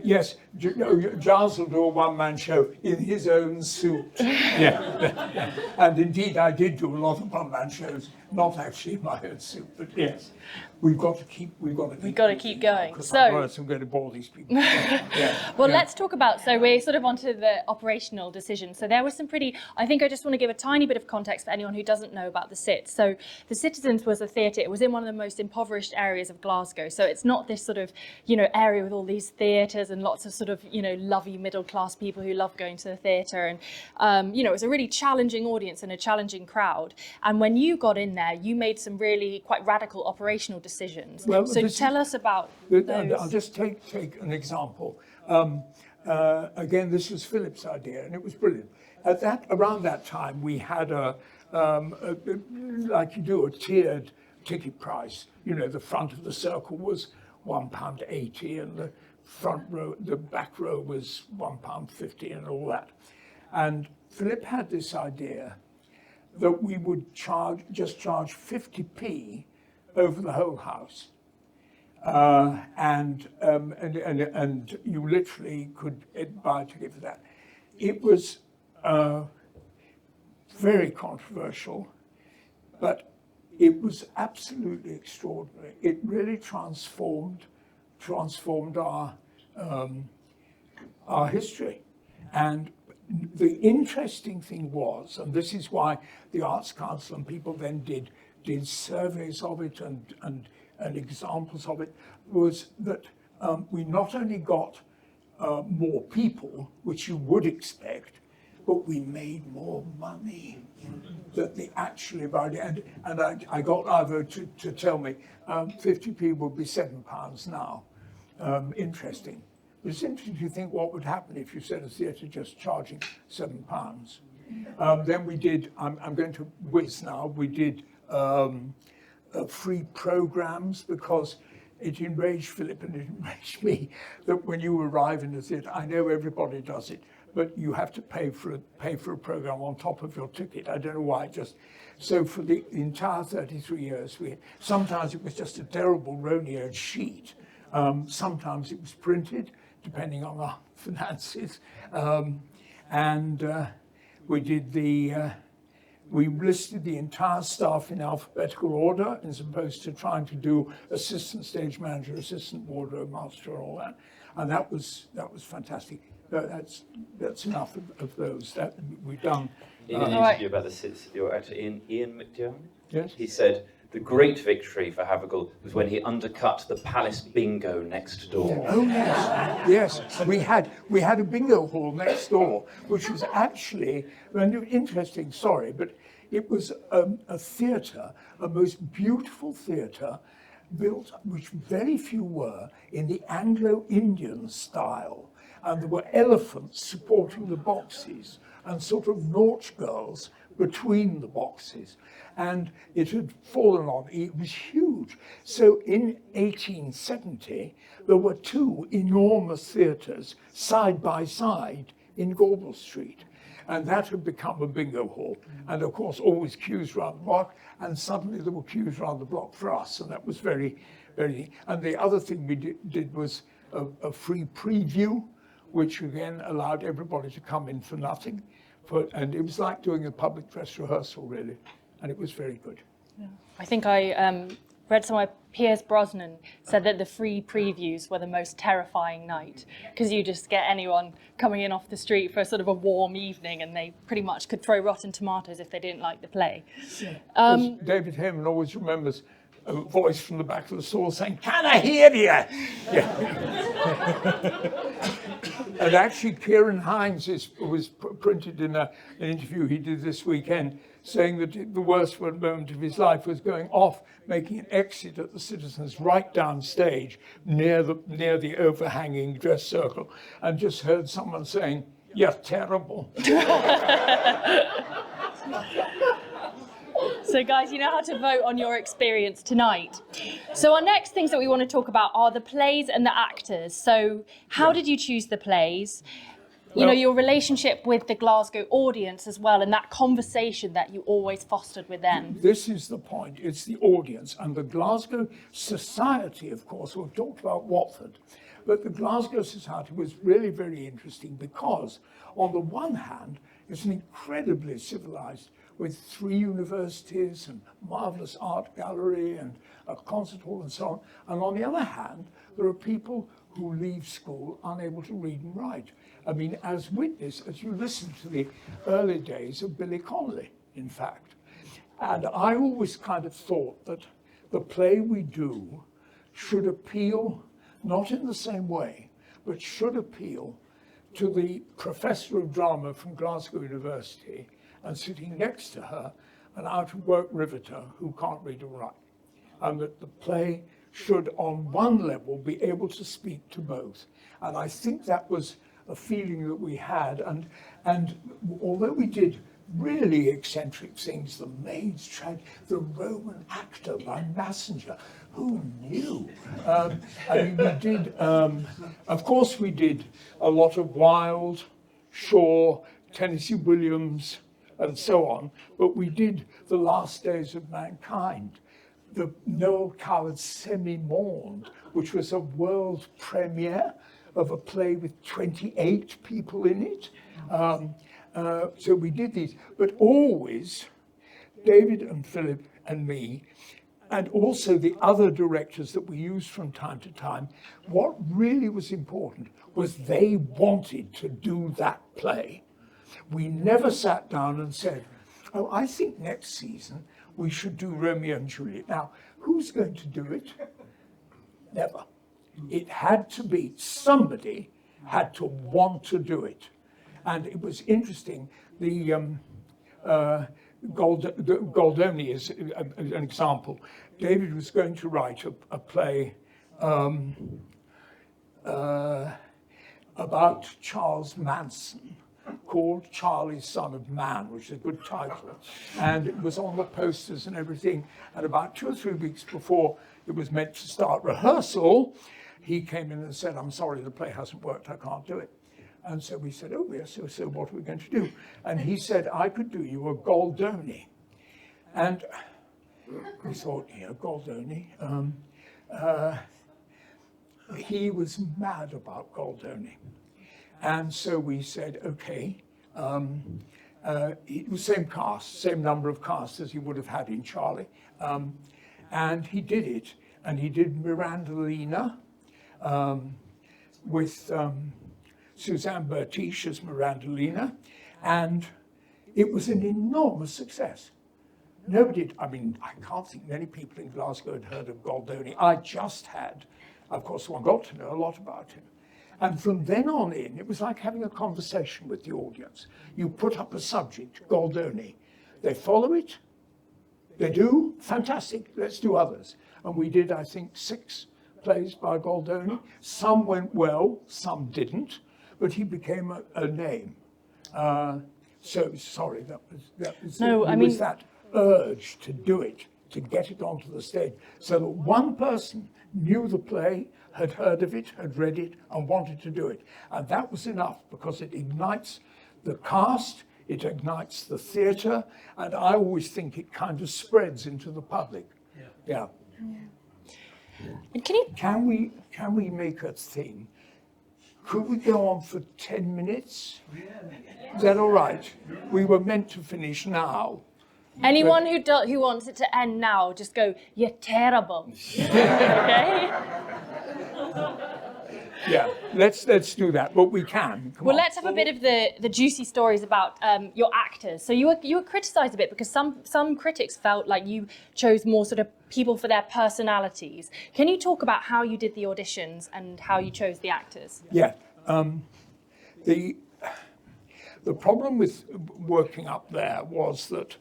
Yes, Giles will do a one-man show in his own suit. Yeah. And indeed, I did do a lot of one-man shows, not actually in my own suit, but yes, we've got to keep going. So, otherwise I'm going to bore these people. Well, let's talk about. So we're sort of onto the operational decision. So there was some I think I just want to give a tiny bit of context for anyone who doesn't know about the Cit. So the Citizens was a theatre. It was in one of the most impoverished areas of Glasgow. So it's not this sort of area with all these theatres and lots of sort of lovey middle class people who love going to the theatre. And it was a really challenging audience and a challenging crowd. And when you got in there, you made some really quite radical operational decisions. Well, so tell us about those. I'll just take an example. Again, this was Philip's idea, and it was brilliant. Around that time, we had like you do, a tiered ticket price. The front of the circle was £1.80, and the front row, the back row was £1.50, and all that. And Philip had this idea that we would just charge 50p over the whole house, and you literally could buy a ticket for that. It was very controversial, but it was absolutely extraordinary. It really transformed our history. And the interesting thing was, and this is why the Arts Council and people then did surveys of it and examples of it, was that we not only got more people, which you would expect, but we made more money that they actually value. And I got Ivo to tell me 50p would be £7 now. Interesting. But it's interesting to think what would happen if you set a theatre just charging £7. Then we did, I'm going to whiz now, we did free programs because it enraged Philip and it enraged me that when you arrive in the theatre, I know everybody does it, but you have to pay for a program on top of your ticket. I don't know why. So for the entire 33 years, sometimes it was just a terrible Roneo sheet. Sometimes it was printed, depending on our finances, we did we listed the entire staff in alphabetical order as opposed to trying to do assistant stage manager, assistant wardrobe master, and all that. And that was fantastic. That's enough of those that we've done. In an interview about your actor Ian McDiarmid, Yes? he said the great victory for Havergal was when he undercut the Palace bingo next door. Oh yes, we had a bingo hall next door, which was actually interesting. Sorry, but it was a theatre, a most beautiful theatre, built, which very few were, in the Anglo-Indian style, and there were elephants supporting the boxes and sort of nautch girls between the boxes. And it had fallen on, it was huge. So in 1870, there were two enormous theatres side by side in Gorbel Street. And that had become a bingo hall. And of course, always queues around the block. And suddenly there were queues around the block for us. And that was very, very, and the other thing we did was a free preview, which again allowed everybody to come in for nothing. And it was like doing a public dress rehearsal, really. And it was very good. Yeah. I think I read somewhere Piers Brosnan said that the free previews were the most terrifying night because you just get anyone coming in off the street for a sort of a warm evening and they pretty much could throw rotten tomatoes if they didn't like the play. David Heyman always remembers a voice from the back of the stall saying, "Can I hear you?" Yeah. And actually, Kieran Hines was printed in an interview he did this weekend, saying that the worst moment of his life was going off, making an exit at the Citizens right downstage near the overhanging dress circle, and just heard someone saying, "You're terrible." So guys, you know how to vote on your experience tonight. So our next things that we want to talk about are the plays and the actors. So how did you choose the plays? You know, your relationship with the Glasgow audience as well, and that conversation that you always fostered with them. This is the point, it's the audience. And the Glasgow Society, of course, we've talked about Watford, but the Glasgow Society was really very interesting because, on the one hand, it's an incredibly civilized, with 3 universities and marvelous art gallery and a concert hall and so on. And on the other hand, there are people who leave school unable to read and write. I mean, as witness, as you listen to the early days of Billy Connolly, in fact. And I always kind of thought that the play we do should appeal, not in the same way, but should appeal to the professor of drama from Glasgow University and sitting next to her, an out-of-work riveter who can't read or write. And that the play should, on one level, be able to speak to both. And I think that was a feeling that we had. And although we did really eccentric things, the Maid's Tragedy, the Roman Actor by Massenger, who knew? I mean, we did, of course we did a lot of Wilde, Shaw, Tennessee Williams, and so on, but we did The Last Days of Mankind, the Noel Coward's Semi-Monde, which was a world premiere of a play with 28 people in it. So we did these, but always David and Philip and me, and also the other directors that we used from time to time, what really was important was they wanted to do that play. We never sat down and said, "Oh, I think next season we should do Romeo and Juliet." Now, who's going to do it? Never. It had to be somebody had to want to do it. And it was interesting, the Goldoni is an example. David was going to write a play about Charles Manson called Charlie, Son of Man, which is a good title. And it was on the posters and everything. And about 2 or 3 weeks before it was meant to start rehearsal, he came in and said, I'm sorry, the play hasn't worked, I can't do it. And so we said, oh, yes, so what are we going to do? And he said, I could do you a Goldoni. And we thought, yeah, Goldoni. He was mad about Goldoni. And so we said, okay. It was same cast, same number of casts as he would have had in Charlie. And he did it. And he did Mirandolina with Suzanne Bertiche as Mirandolina. And it was an enormous success. Nobody, I mean, I can't think many people in Glasgow had heard of Goldoni. I just had. Of course, one got to know a lot about him. And from then on in, it was like having a conversation with the audience. You put up a subject, Goldoni. They follow it. They do. Fantastic. Let's do others. And we did, I think, 6 plays by Goldoni. Some went well, some didn't. But he became a name. So, sorry, that was No, I was mean, that urge to do it, to get it onto the stage, so that one person knew the play, had heard of it, had read it, and wanted to do it. And that was enough, because it ignites the cast, it ignites the theatre, and I always think it kind of spreads into the public. Yeah. And can you? Can we make a thing? Could we go on for 10 minutes? Is that all right? We were meant to finish now. Anyone who wants it to end now, just go, you're terrible. Okay? Yeah, let's do that, but we can. Come Well, on. let's have a bit of the juicy stories about your actors. So you were criticised a bit because some critics felt like you chose more sort of people for their personalities. Can you talk about how you did the auditions and how you chose the actors? Yeah, the problem with working up there was that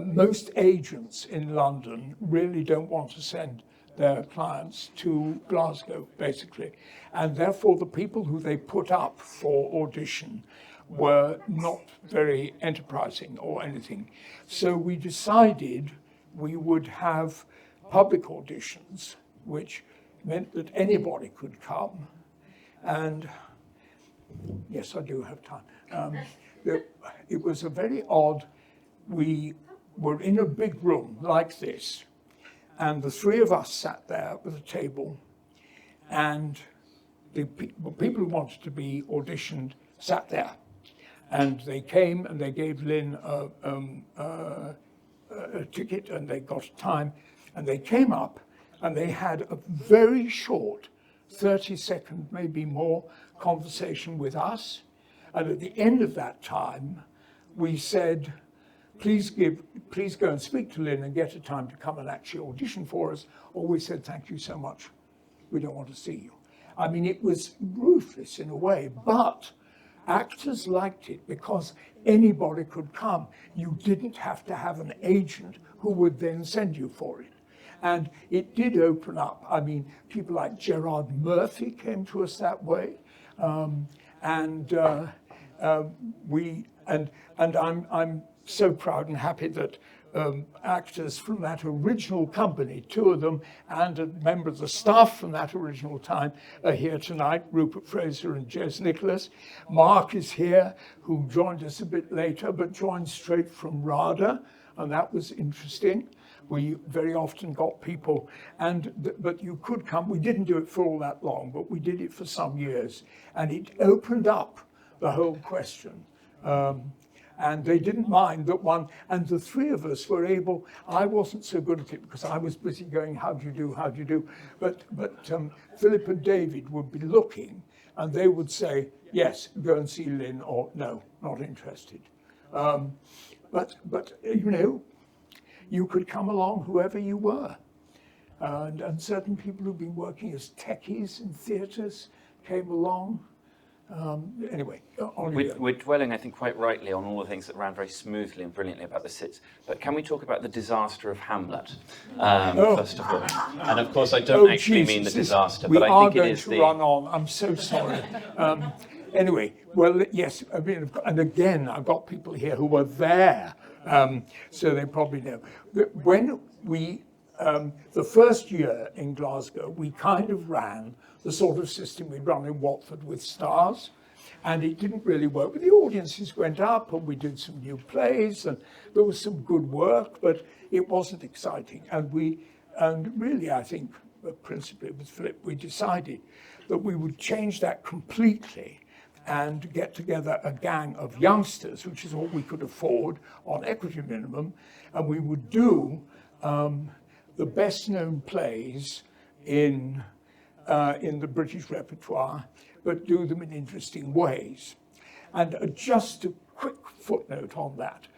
most agents in London really don't want to send their clients to Glasgow, basically. And therefore, the people who they put up for audition were not very enterprising or anything. So we decided we would have public auditions, which meant that anybody could come. And yes, I do have time. It was a very odd, we were in a big room like this, and the 3 of us sat there with a table, and the people who wanted to be auditioned sat there. And they came and they gave Lynn a ticket, and they got time, and they came up and they had a very short, 30-second, maybe more, conversation with us. And at the end of that time, we said, please go and speak to Lynn and get a time to come and actually audition for us. Or we said, thank you so much, we don't want to see you. I mean, it was ruthless in a way, but actors liked it because anybody could come. You didn't have to have an agent who would then send you for it. And it did open up. I mean, people like Gerard Murphy came to us that way. I'm so proud and happy that actors from that original company, 2 of them, and a member of the staff from that original time are here tonight, Rupert Fraser and Jez Nicholas. Mark is here, who joined us a bit later, but joined straight from RADA, and that was interesting. We very often got people, but you could come. We didn't do it for all that long, but we did it for some years, and it opened up the whole question. And they didn't mind that one, and the 3 of us were able. I wasn't so good at it because I was busy going, how do you do? But Philip and David would be looking, and they would say, yes, go and see Lynn, or no, not interested. But you know, you could come along whoever you were. And certain people who've been working as techies in theatres came along. Anyway, on you go. We're dwelling, I think, quite rightly on all the things that ran very smoothly and brilliantly about the sits. But can we talk about the disaster of Hamlet, first of all? And of course, I don't actually mean the disaster, but I think it is We are going to run on. I'm so sorry. Anyway, well, yes, I mean, and again, I've got people here who were there, so they probably know. When we, the first year in Glasgow, we kind of ran the sort of system we'd run in Watford with stars, and it didn't really work. But the audiences went up, and we did some new plays, and there was some good work, but it wasn't exciting. And really, I think, principally with Philip, we decided that we would change that completely and get together a gang of youngsters, which is all we could afford on equity minimum, and we would do the best known plays in the British repertoire, but do them in interesting ways. And just a quick footnote on that.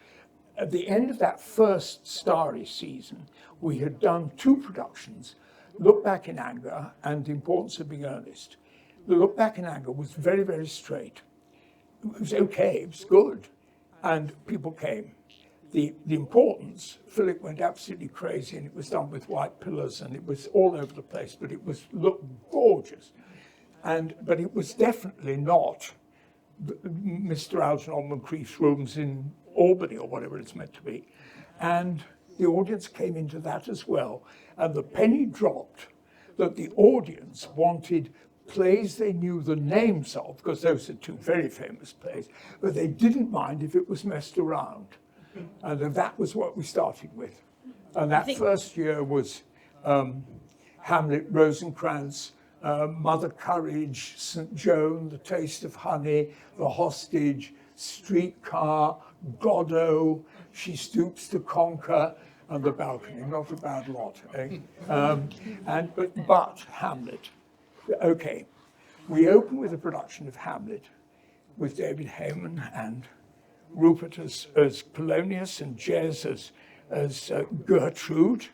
At the end of that first starry season, we had done 2 productions, Look Back in Anger and The Importance of Being Earnest. The Look Back in Anger was very, very straight. It was okay, it was good, and people came. The Importance, Philip went absolutely crazy, and it was done with white pillars, and it was all over the place, but it looked gorgeous. But it was definitely not Mr. Algernon Moncrief's rooms in Albany or whatever it's meant to be. And the audience came into that as well. And the penny dropped that the audience wanted plays they knew the names of, because those are 2 very famous plays, but they didn't mind if it was messed around. And that was what we started with. And that first year was Hamlet, Rosencrantz, Mother Courage, St. Joan, The Taste of Honey, The Hostage, Streetcar, Godot, She Stoops to Conquer, and The Balcony. Not a bad lot, eh? But Hamlet. Okay, we open with a production of Hamlet with David Hayman and Rupert as Polonius and Jez as Gertrude.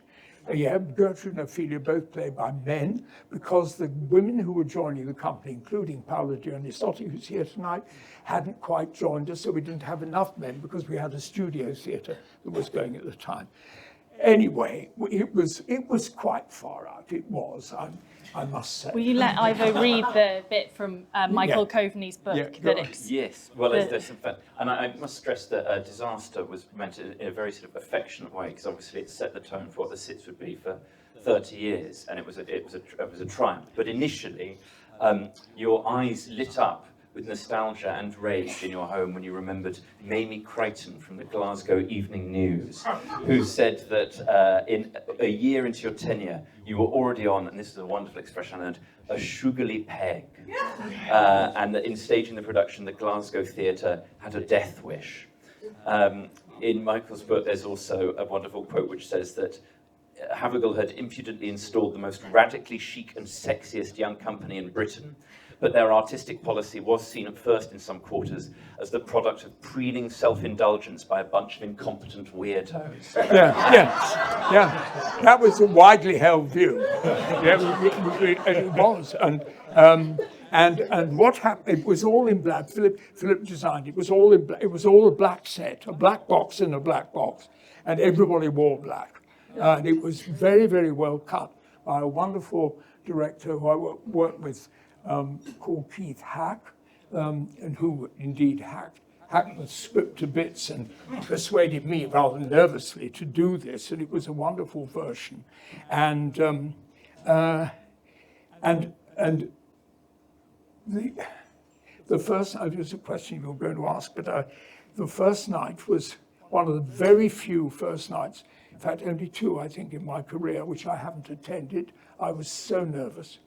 Gertrude and Ophelia both played by men, because the women who were joining the company, including Paule Dionysotti, who's here tonight, hadn't quite joined us, so we didn't have enough men because we had a studio theatre that was going at the time. Anyway, it was quite far out. It was, I must say. Will you let Ivo read the bit from Michael Coveney's book? Yes, well, there's some fun. And I must stress that Disaster was meant in a very sort of affectionate way, because obviously it set the tone for what the Sits would be for 30 years, and it was a triumph. But initially, your eyes lit up with nostalgia and rage in your home when you remembered Mamie Crichton from the Glasgow Evening News, who said that in a year into your tenure, you were already on, and this is a wonderful expression I learned, a sugarly peg. And that in staging the production, the Glasgow Theatre had a death wish. In Michael's book, there's also a wonderful quote which says that Havergal had impudently installed the most radically chic and sexiest young company in Britain, but their artistic policy was seen at first in some quarters as the product of preening self-indulgence by a bunch of incompetent weirdos. Yeah. That was a widely held view. It was. And what happened? It was all in black. Philip designed it. It was all in black. It was all a black set, a black box in a black box, and everybody wore black. And it was very, very well cut by a wonderful director who I worked with, called Keith Hack, and who indeed hacked the script to bits and persuaded me rather nervously to do this, and it was a wonderful version. And the first night was a question you were going to ask, but the first night was one of the very few first nights, in fact only 2 I think in my career, which I haven't attended. I was so nervous.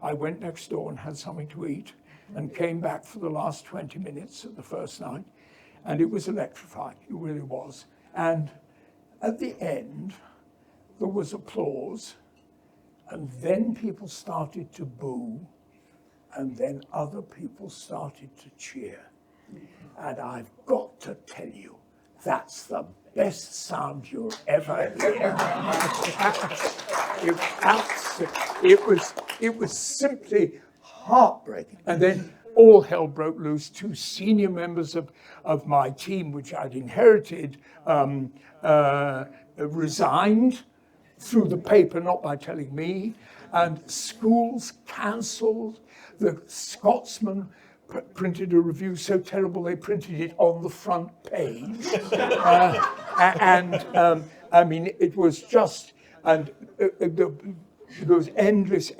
I went next door and had something to eat and came back for the last 20 minutes of the first night, and it was electrifying, it really was. And at the end, there was applause, and then people started to boo, and then other people started to cheer. And I've got to tell you, that's the best sound you'll ever hear. It was simply heartbreaking. And then all hell broke loose. Two senior members of my team, which I'd inherited, resigned through the paper, not by telling me, and schools cancelled. The Scotsman printed a review so terrible they printed it on the front page. I mean, it was just, and there was endless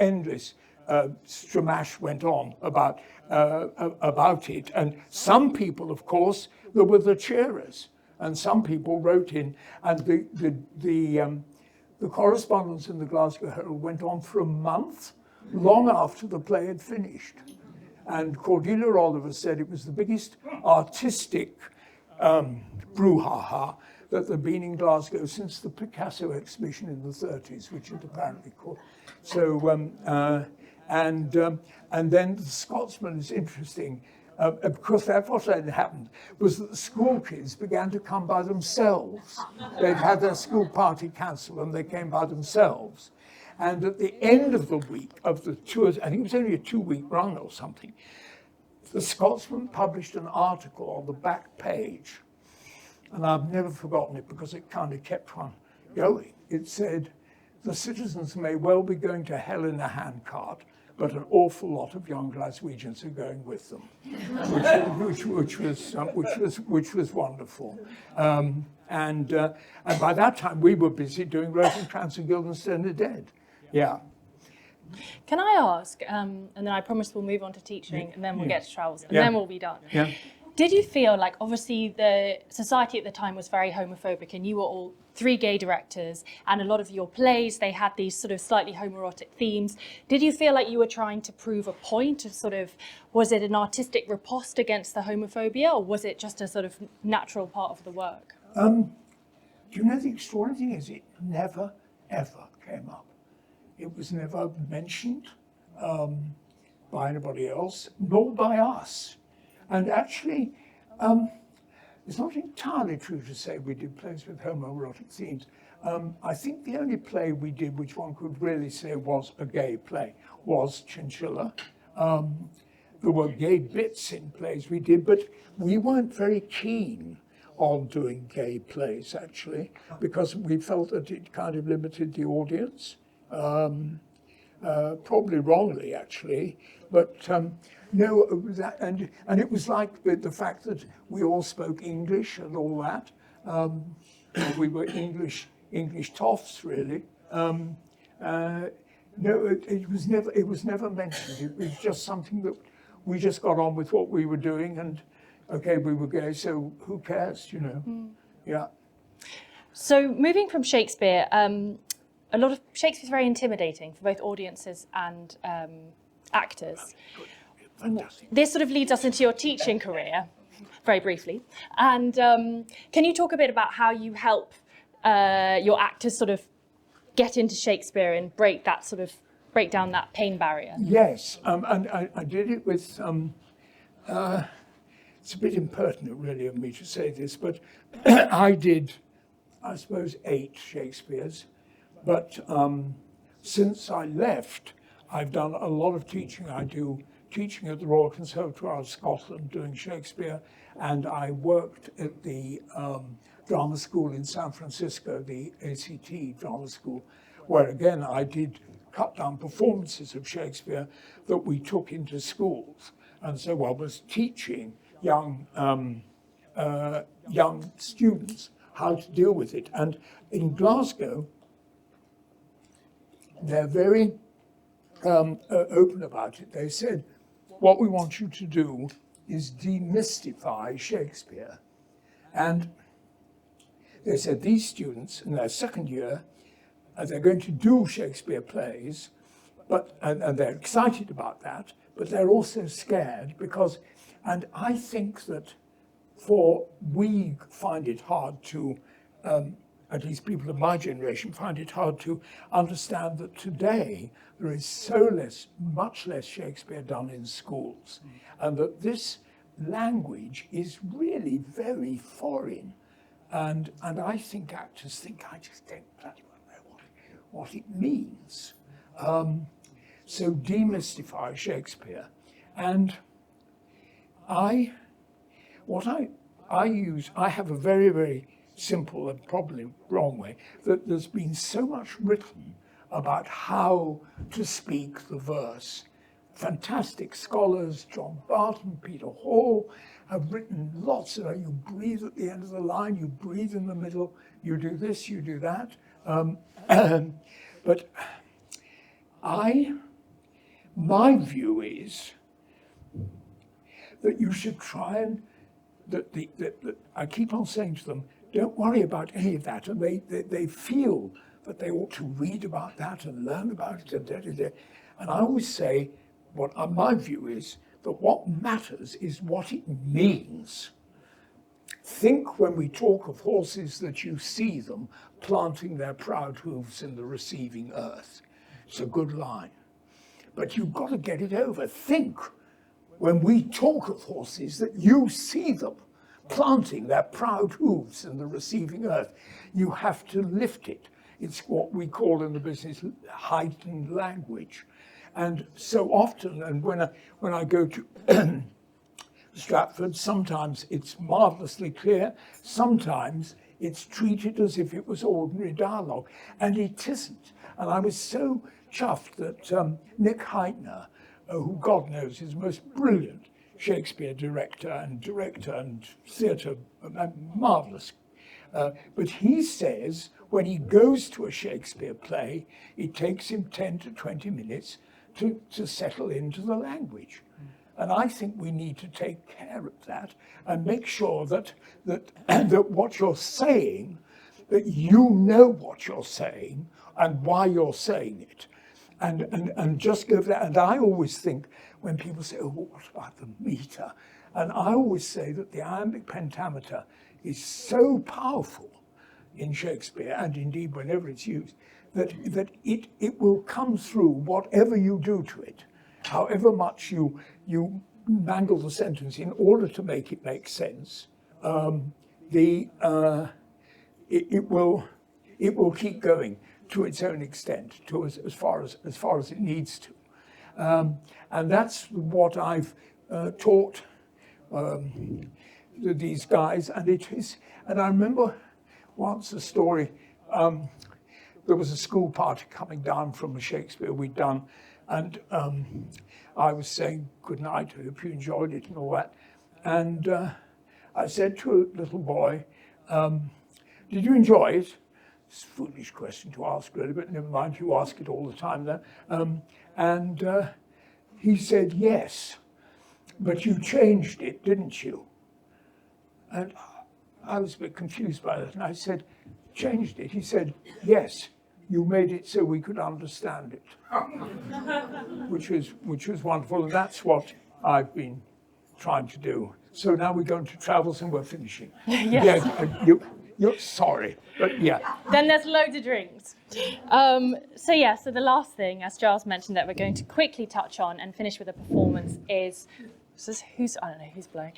stramash went on about it. And some people, of course, there were the cheerers, and some people wrote in, and the correspondence in the Glasgow Herald went on for a month, long after the play had finished. And Cordelia Oliver said it was the biggest artistic brouhaha that there'd been in Glasgow since the Picasso exhibition in the 30s, which had apparently caught. So, and then the Scotsman is interesting, because that's what had happened, was that the school kids began to come by themselves. They'd had their school party cancelled and they came by themselves. And at the end of the week of the tours, I think it was only a 2-week run or something, the Scotsman published an article on the back page, and I've never forgotten it because it kind of kept on going. It said, "The citizens may well be going to hell in a handcart, but an awful lot of young Glaswegians are going with them," which was wonderful. And by that time we were busy doing Rosencrantz and Guildenstern are Dead. Yeah. Can I ask, and then I promise we'll move on to teaching, and then we'll get to travels, and then we'll be done. Yeah. Did you feel like, obviously the society at the time was very homophobic, and you were all 3 gay directors, and a lot of your plays, they had these sort of slightly homoerotic themes. Did you feel like you were trying to prove a point of sort of, was it an artistic riposte against the homophobia, or was it just a sort of natural part of the work? Do you know the extraordinary thing is it never, ever came up. It was never mentioned by anybody else, nor by us. And actually, it's not entirely true to say we did plays with homoerotic themes. I think the only play we did, which one could really say was a gay play, was Chinchilla. There were gay bits in plays we did, but we weren't very keen on doing gay plays, actually, because we felt that it kind of limited the audience. Probably wrongly, actually, but no, it was that, and it was like the fact that we all spoke English and all that. We were English toffs, really. No, it was never mentioned. It was just something that we just got on with what we were doing, and okay, we were gay, so who cares, you know? Yeah. So moving from Shakespeare, a lot of Shakespeare's very intimidating for both audiences and actors. Fantastic. This sort of leads us into your teaching career, very briefly. And can you talk a bit about how you help your actors sort of get into Shakespeare and break down that pain barrier? Yes, and I did it with, it's a bit impertinent really of me to say this, but I did, I suppose, 8 Shakespeares. But since I left, I've done a lot of teaching. I do teaching at the Royal Conservatoire of Scotland doing Shakespeare, and I worked at the drama school in San Francisco, the ACT drama school, where again I did cut down performances of Shakespeare that we took into schools. And so I was teaching young students how to deal with it. And in Glasgow, they're very open about it. They said, what we want you to do is demystify Shakespeare. And they said, these students in their second year, they're going to do Shakespeare plays, and they're excited about that, but they're also scared because, and I think that we find it hard to, at least people of my generation find it hard to understand that today there is much less Shakespeare done in schools, and that this language is really very foreign. And I think actors think, I just don't bloody well know what it means. so demystify Shakespeare. And I have a very, very simple and probably wrong way, that there's been so much written about how to speak the verse. Fantastic scholars, John Barton, Peter Hall, have written lots of, you breathe at the end of the line, you breathe in the middle, you do this, you do that. But my view is that you should try and, that I keep on saying to them, don't worry about any of that. And they feel that they ought to read about that and learn about it. And I always say, what my view is, that what matters is what it means. Think when we talk of horses that you see them planting their proud hooves in the receiving earth. It's a good line. But you've got to get it over. Think when we talk of horses that you see them planting their proud hooves in the receiving earth. You have to lift it. It's what we call in the business heightened language. And so often, and when I go to Stratford, sometimes it's marvelously clear, sometimes it's treated as if it was ordinary dialogue, and it isn't. And I was so chuffed that Nick Heitner, who God knows is the most brilliant Shakespeare director and theatre, marvelous. But he says when he goes to a Shakespeare play, it takes him 10 to 20 minutes to settle into the language. And I think we need to take care of that and make sure that what you're saying, that you know what you're saying and why you're saying it. And just go for that. And I always think when people say, oh, what about the meter? And I always say that the iambic pentameter is so powerful in Shakespeare, and indeed whenever it's used, that it will come through whatever you do to it, however much you mangle the sentence in order to make it make sense. It will keep going to its own extent, to as far as it needs to, and that's what I've taught these guys, and it is. And I remember once a story. There was a school party coming down from a Shakespeare we'd done, and I was saying good night, I hope you enjoyed it and all that. And I said to a little boy, did you enjoy it? It's a foolish question to ask really, but never mind, you ask it all the time then. And he said, yes, but you changed it, didn't you? And I was a bit confused by that, and I said, changed it? He said, yes, you made it so we could understand it, which was wonderful, and that's what I've been trying to do. So now we're going to travels and we're finishing. Yes. Yeah, you're sorry, but yeah. Then there's loads of drinks. So the last thing, as Giles mentioned, that we're going to quickly touch on and finish with a performance is I don't know who's blowing.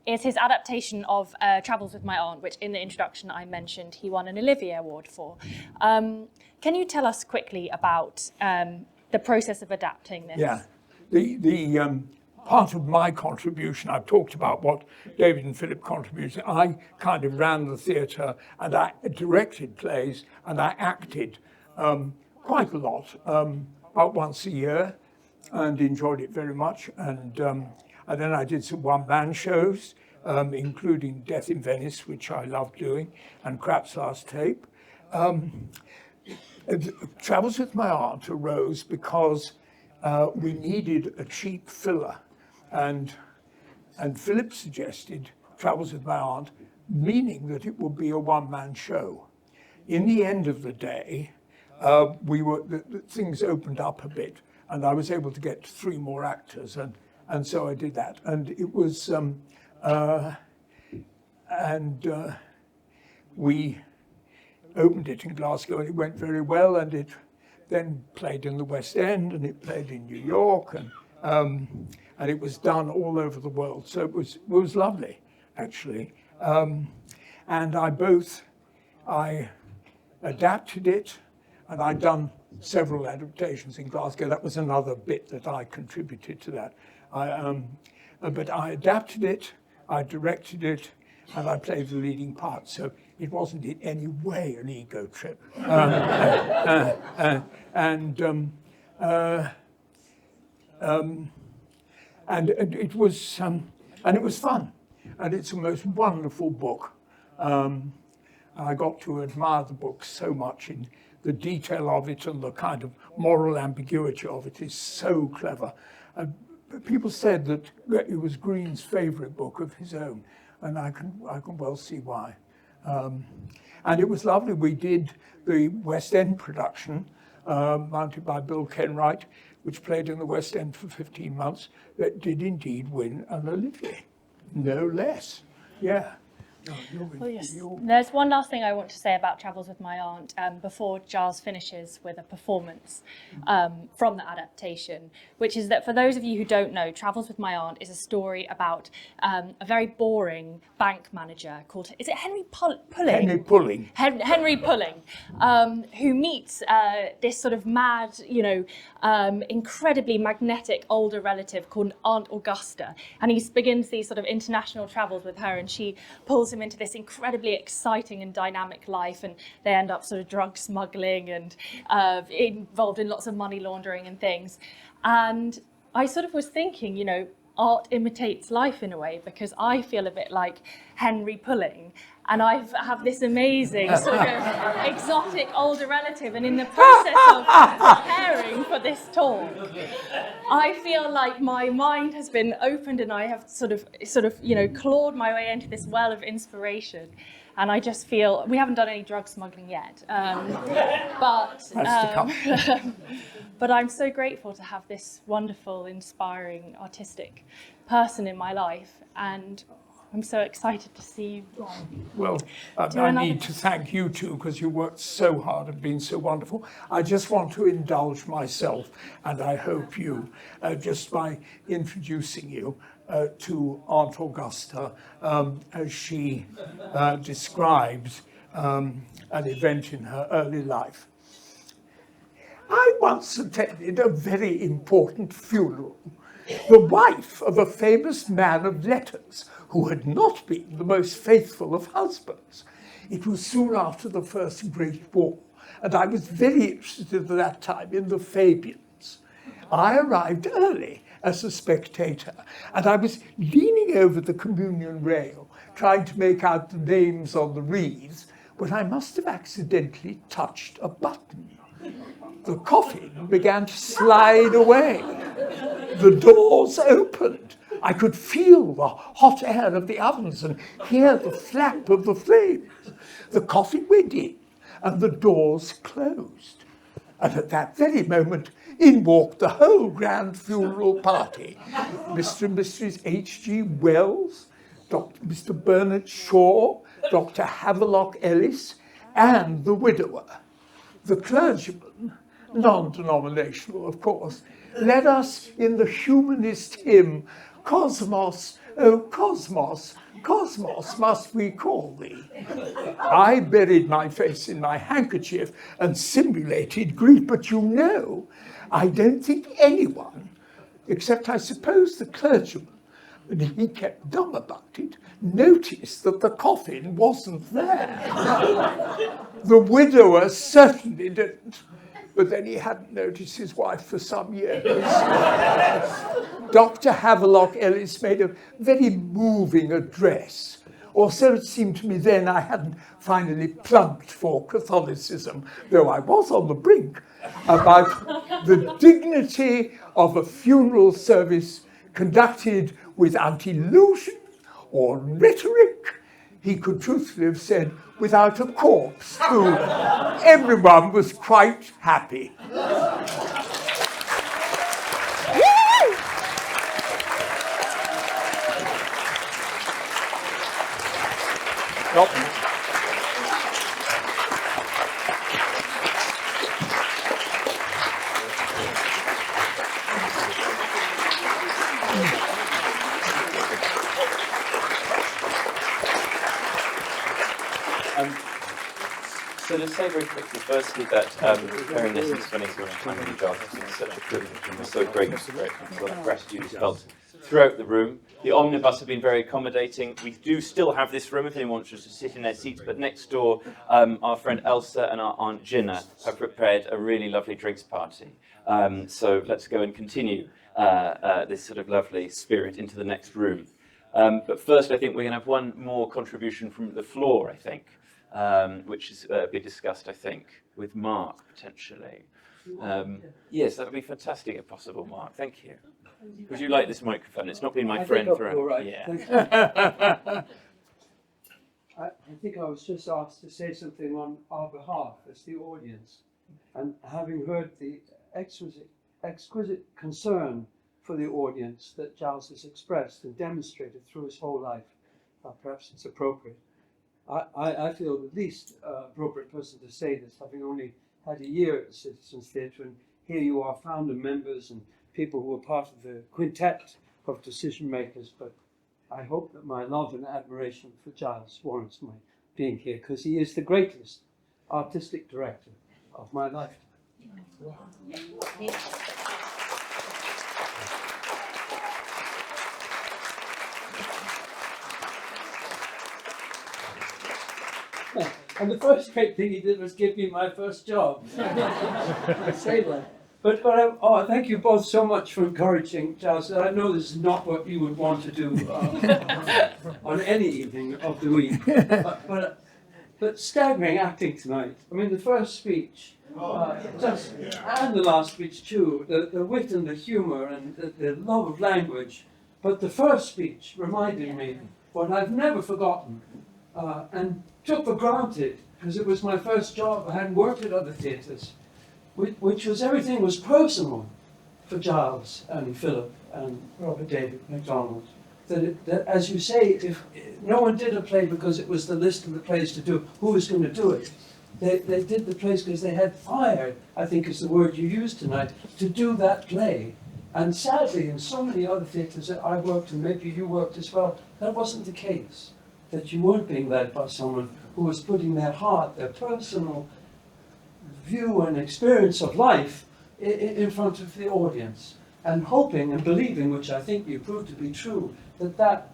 Is his adaptation of Travels with My Aunt, which in the introduction I mentioned he won an Olivier Award for. Can you tell us quickly about the process of adapting this? Yeah, the part of my contribution, I've talked about what David and Philip contributed. I kind of ran the theatre and I directed plays and I acted quite a lot, about once a year, and enjoyed it very much. And then I did some one-man shows, including Death in Venice, which I loved doing, and Krapp's Last Tape. Travels with My Aunt arose because we needed a cheap filler, and Philip suggested Travels with My Aunt, meaning that it would be a one-man show. In the end of the day, things opened up a bit, and I was able to get 3 more actors, and so I did that. And it was, we opened it in Glasgow, and it went very well, and it then played in the West End, and it played in New York, and it was done all over the world. So it was lovely, actually. And I adapted it, and I'd done several adaptations in Glasgow. That was another bit that I contributed to that. But I adapted it, I directed it, and I played the leading part. So it wasn't in any way an ego trip. And it was fun, and it's a most wonderful book. I got to admire the book so much in the detail of it, and the kind of moral ambiguity of it is so clever. People said that it was Green's favourite book of his own, and I can well see why. And it was lovely. We did the West End production, mounted by Bill Kenwright, which played in the West End for 15 months, that did indeed win an Olivier, no less. Yeah. Well, yes. There's one last thing I want to say about Travels with My Aunt before Giles finishes with a performance from the adaptation, which is that for those of you who don't know, Travels with My Aunt is a story about a very boring bank manager called, is it Henry Pulling? Henry Pulling. Henry Pulling, who meets this sort of mad, incredibly magnetic older relative called Aunt Augusta, and he begins these sort of international travels with her, and she pulls him into this incredibly exciting and dynamic life, and they end up sort of drug smuggling and involved in lots of money laundering and things. And I sort of was thinking, art imitates life in a way, because I feel a bit like Henry Pulling, and I have this amazing sort of exotic older relative, and in the process of preparing for this talk, I feel like my mind has been opened, and I have sort of clawed my way into this well of inspiration. And I just feel, we haven't done any drug smuggling yet, but I'm so grateful to have this wonderful, inspiring, artistic person in my life, and I'm so excited to see you. Well, I need to thank you too, because you worked so hard and been so wonderful. I just want to indulge myself, and I hope you, just by introducing you to Aunt Augusta, as she describes an event in her early life. I once attended a very important funeral. The wife of a famous man of letters who had not been the most faithful of husbands. It was soon after the First Great War, and I was very interested at that time in the Fabians. I arrived early as a spectator, and I was leaning over the communion rail, trying to make out the names on the wreaths, when I must have accidentally touched a button. The coffin began to slide away. The doors opened. I could feel the hot air of the ovens and hear the flap of the flames. The coffin went in and the doors closed. And at that very moment, in walked the whole grand funeral party. Mr. and Mrs. H.G. Wells, Mr. Bernard Shaw, Dr. Havelock Ellis, and the widower. The clergyman, non-denominational of course, led us in the humanist hymn, Cosmos, oh Cosmos, Cosmos must we call thee. I buried my face in my handkerchief and simulated grief, but I don't think anyone, except I suppose the clergyman, and he kept dumb about it, noticed that the coffin wasn't there. The widower certainly didn't, but then he hadn't noticed his wife for some years. Dr. Havelock Ellis made a very moving address, or so it seemed to me then. I hadn't finally plunked for Catholicism, though I was on the brink, about the dignity of a funeral service conducted without illusion or rhetoric. He could truthfully have said, without a corpse, too. Everyone was quite happy. So to say very quickly, firstly, that preparing this and spending so much time with you, Giles, has been such a privilege, and we're so grateful for it. A lot of gratitude is felt throughout the room. The Omnibus have been very accommodating. We do still have this room if anyone wants to sit in their seats, but next door, our friend Elsa and our Aunt Gina have prepared a really lovely drinks party. So let's go and continue this sort of lovely spirit into the next room. But first, I think we're going to have one more contribution from the floor, I think, which is be discussed, I think, with Mark, potentially. Yes, that would be fantastic if possible, Mark. Thank you. Would you like this microphone? It's not been my friend throughout. Right. Yeah. I think I was just asked to say something on our behalf as the audience, and having heard the exquisite concern for the audience that Giles has expressed and demonstrated through his whole life, perhaps it's appropriate. I feel the least appropriate person to say this, having only had a year at the Citizens Theatre, and here you are, founder members and people who are part of the quintet of decision makers, but I hope that my love and admiration for Giles warrants my being here, because he is the greatest artistic director of my lifetime. And the first great thing he did was give me my first job. I say that. But thank you both so much for encouraging Giles. I know this is not what you would want to do on any evening of the week. But staggering acting tonight. I mean, the first speech, and the last speech too, the wit and the humour and the love of language. But the first speech reminded me what I've never forgotten and took for granted, because it was my first job. I hadn't worked at other theatres, which was everything was personal for Giles and Philip and Robert David MacDonald. That as you say, if no one did a play because it was the list of the plays to do, who was going to do it? They did the plays because they had fire, I think is the word you used tonight, to do that play. And sadly, in so many other theatres that I worked, and maybe you worked as well, that wasn't the case. That you weren't being led by someone who was putting their heart, their personal view and experience of life in front of the audience, and hoping and believing, which I think you proved to be true, that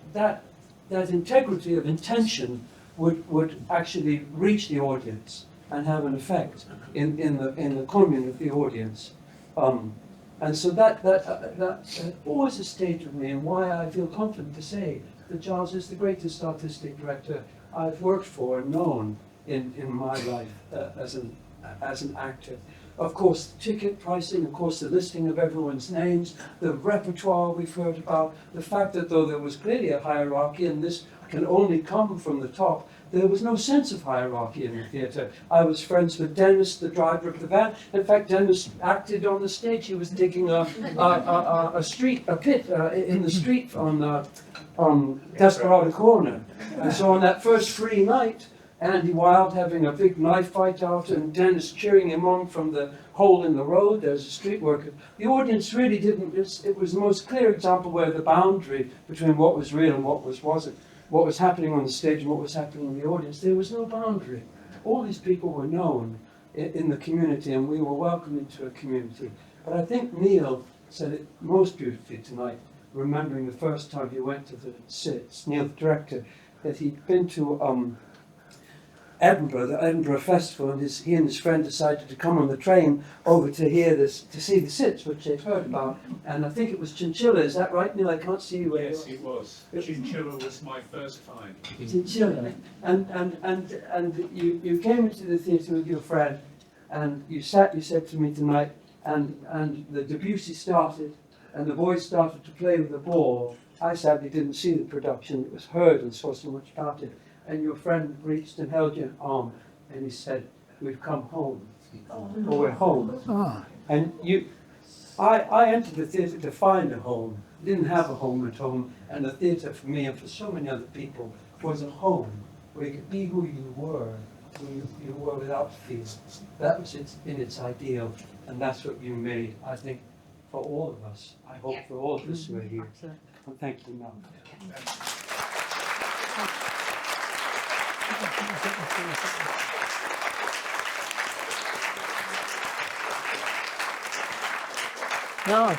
integrity of intention would actually reach the audience and have an effect in the commune of the audience. And so that always has stayed with me, and why I feel confident to say that Giles is the greatest artistic director I've worked for and known in my life as an actor. Of course, the ticket pricing, of course, the listing of everyone's names, the repertoire we've heard about, the fact that though there was clearly a hierarchy, and this can only come from the top, there was no sense of hierarchy in the theatre. I was friends with Dennis, the driver of the van. In fact, Dennis acted on the stage. He was digging a pit in the street on Desperado Corner. And so on that first free night, Andy Wilde having a big knife fight out and Dennis cheering him on from the hole in the road. There's a street worker. The audience really didn't, it was the most clear example where the boundary between what was real and what wasn't, what was happening on the stage and what was happening in the audience. There was no boundary. All these people were known in the community, and we were welcomed into a community. But I think Neil said it most beautifully tonight, remembering the first time he went to the SITS, Neil, the director, that he'd been to Edinburgh, the Edinburgh Festival, and he and his friend decided to come on the train over to hear this, to see the SITS, which they'd heard about. And I think it was Chinchilla, is that right, Neil? I can't see you. Yes, it was. Chinchilla was my first find. Chinchilla. And you came into the theatre with your friend, and you said to me tonight, and the Debussy started, and the boys started to play with the ball. I sadly didn't see the production, it was heard and saw so much about it. And your friend reached and held your arm, and he said, "We've come home, or we're home." And I entered the theatre to find a home. Didn't have a home at home, and the theatre for me and for so many other people was a home where you could be who you were without fear. That was in its ideal, and that's what you made, I think, for all of us. I hope for all of us who are here. And thank you, Mel. No.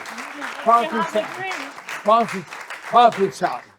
Party time. Party time.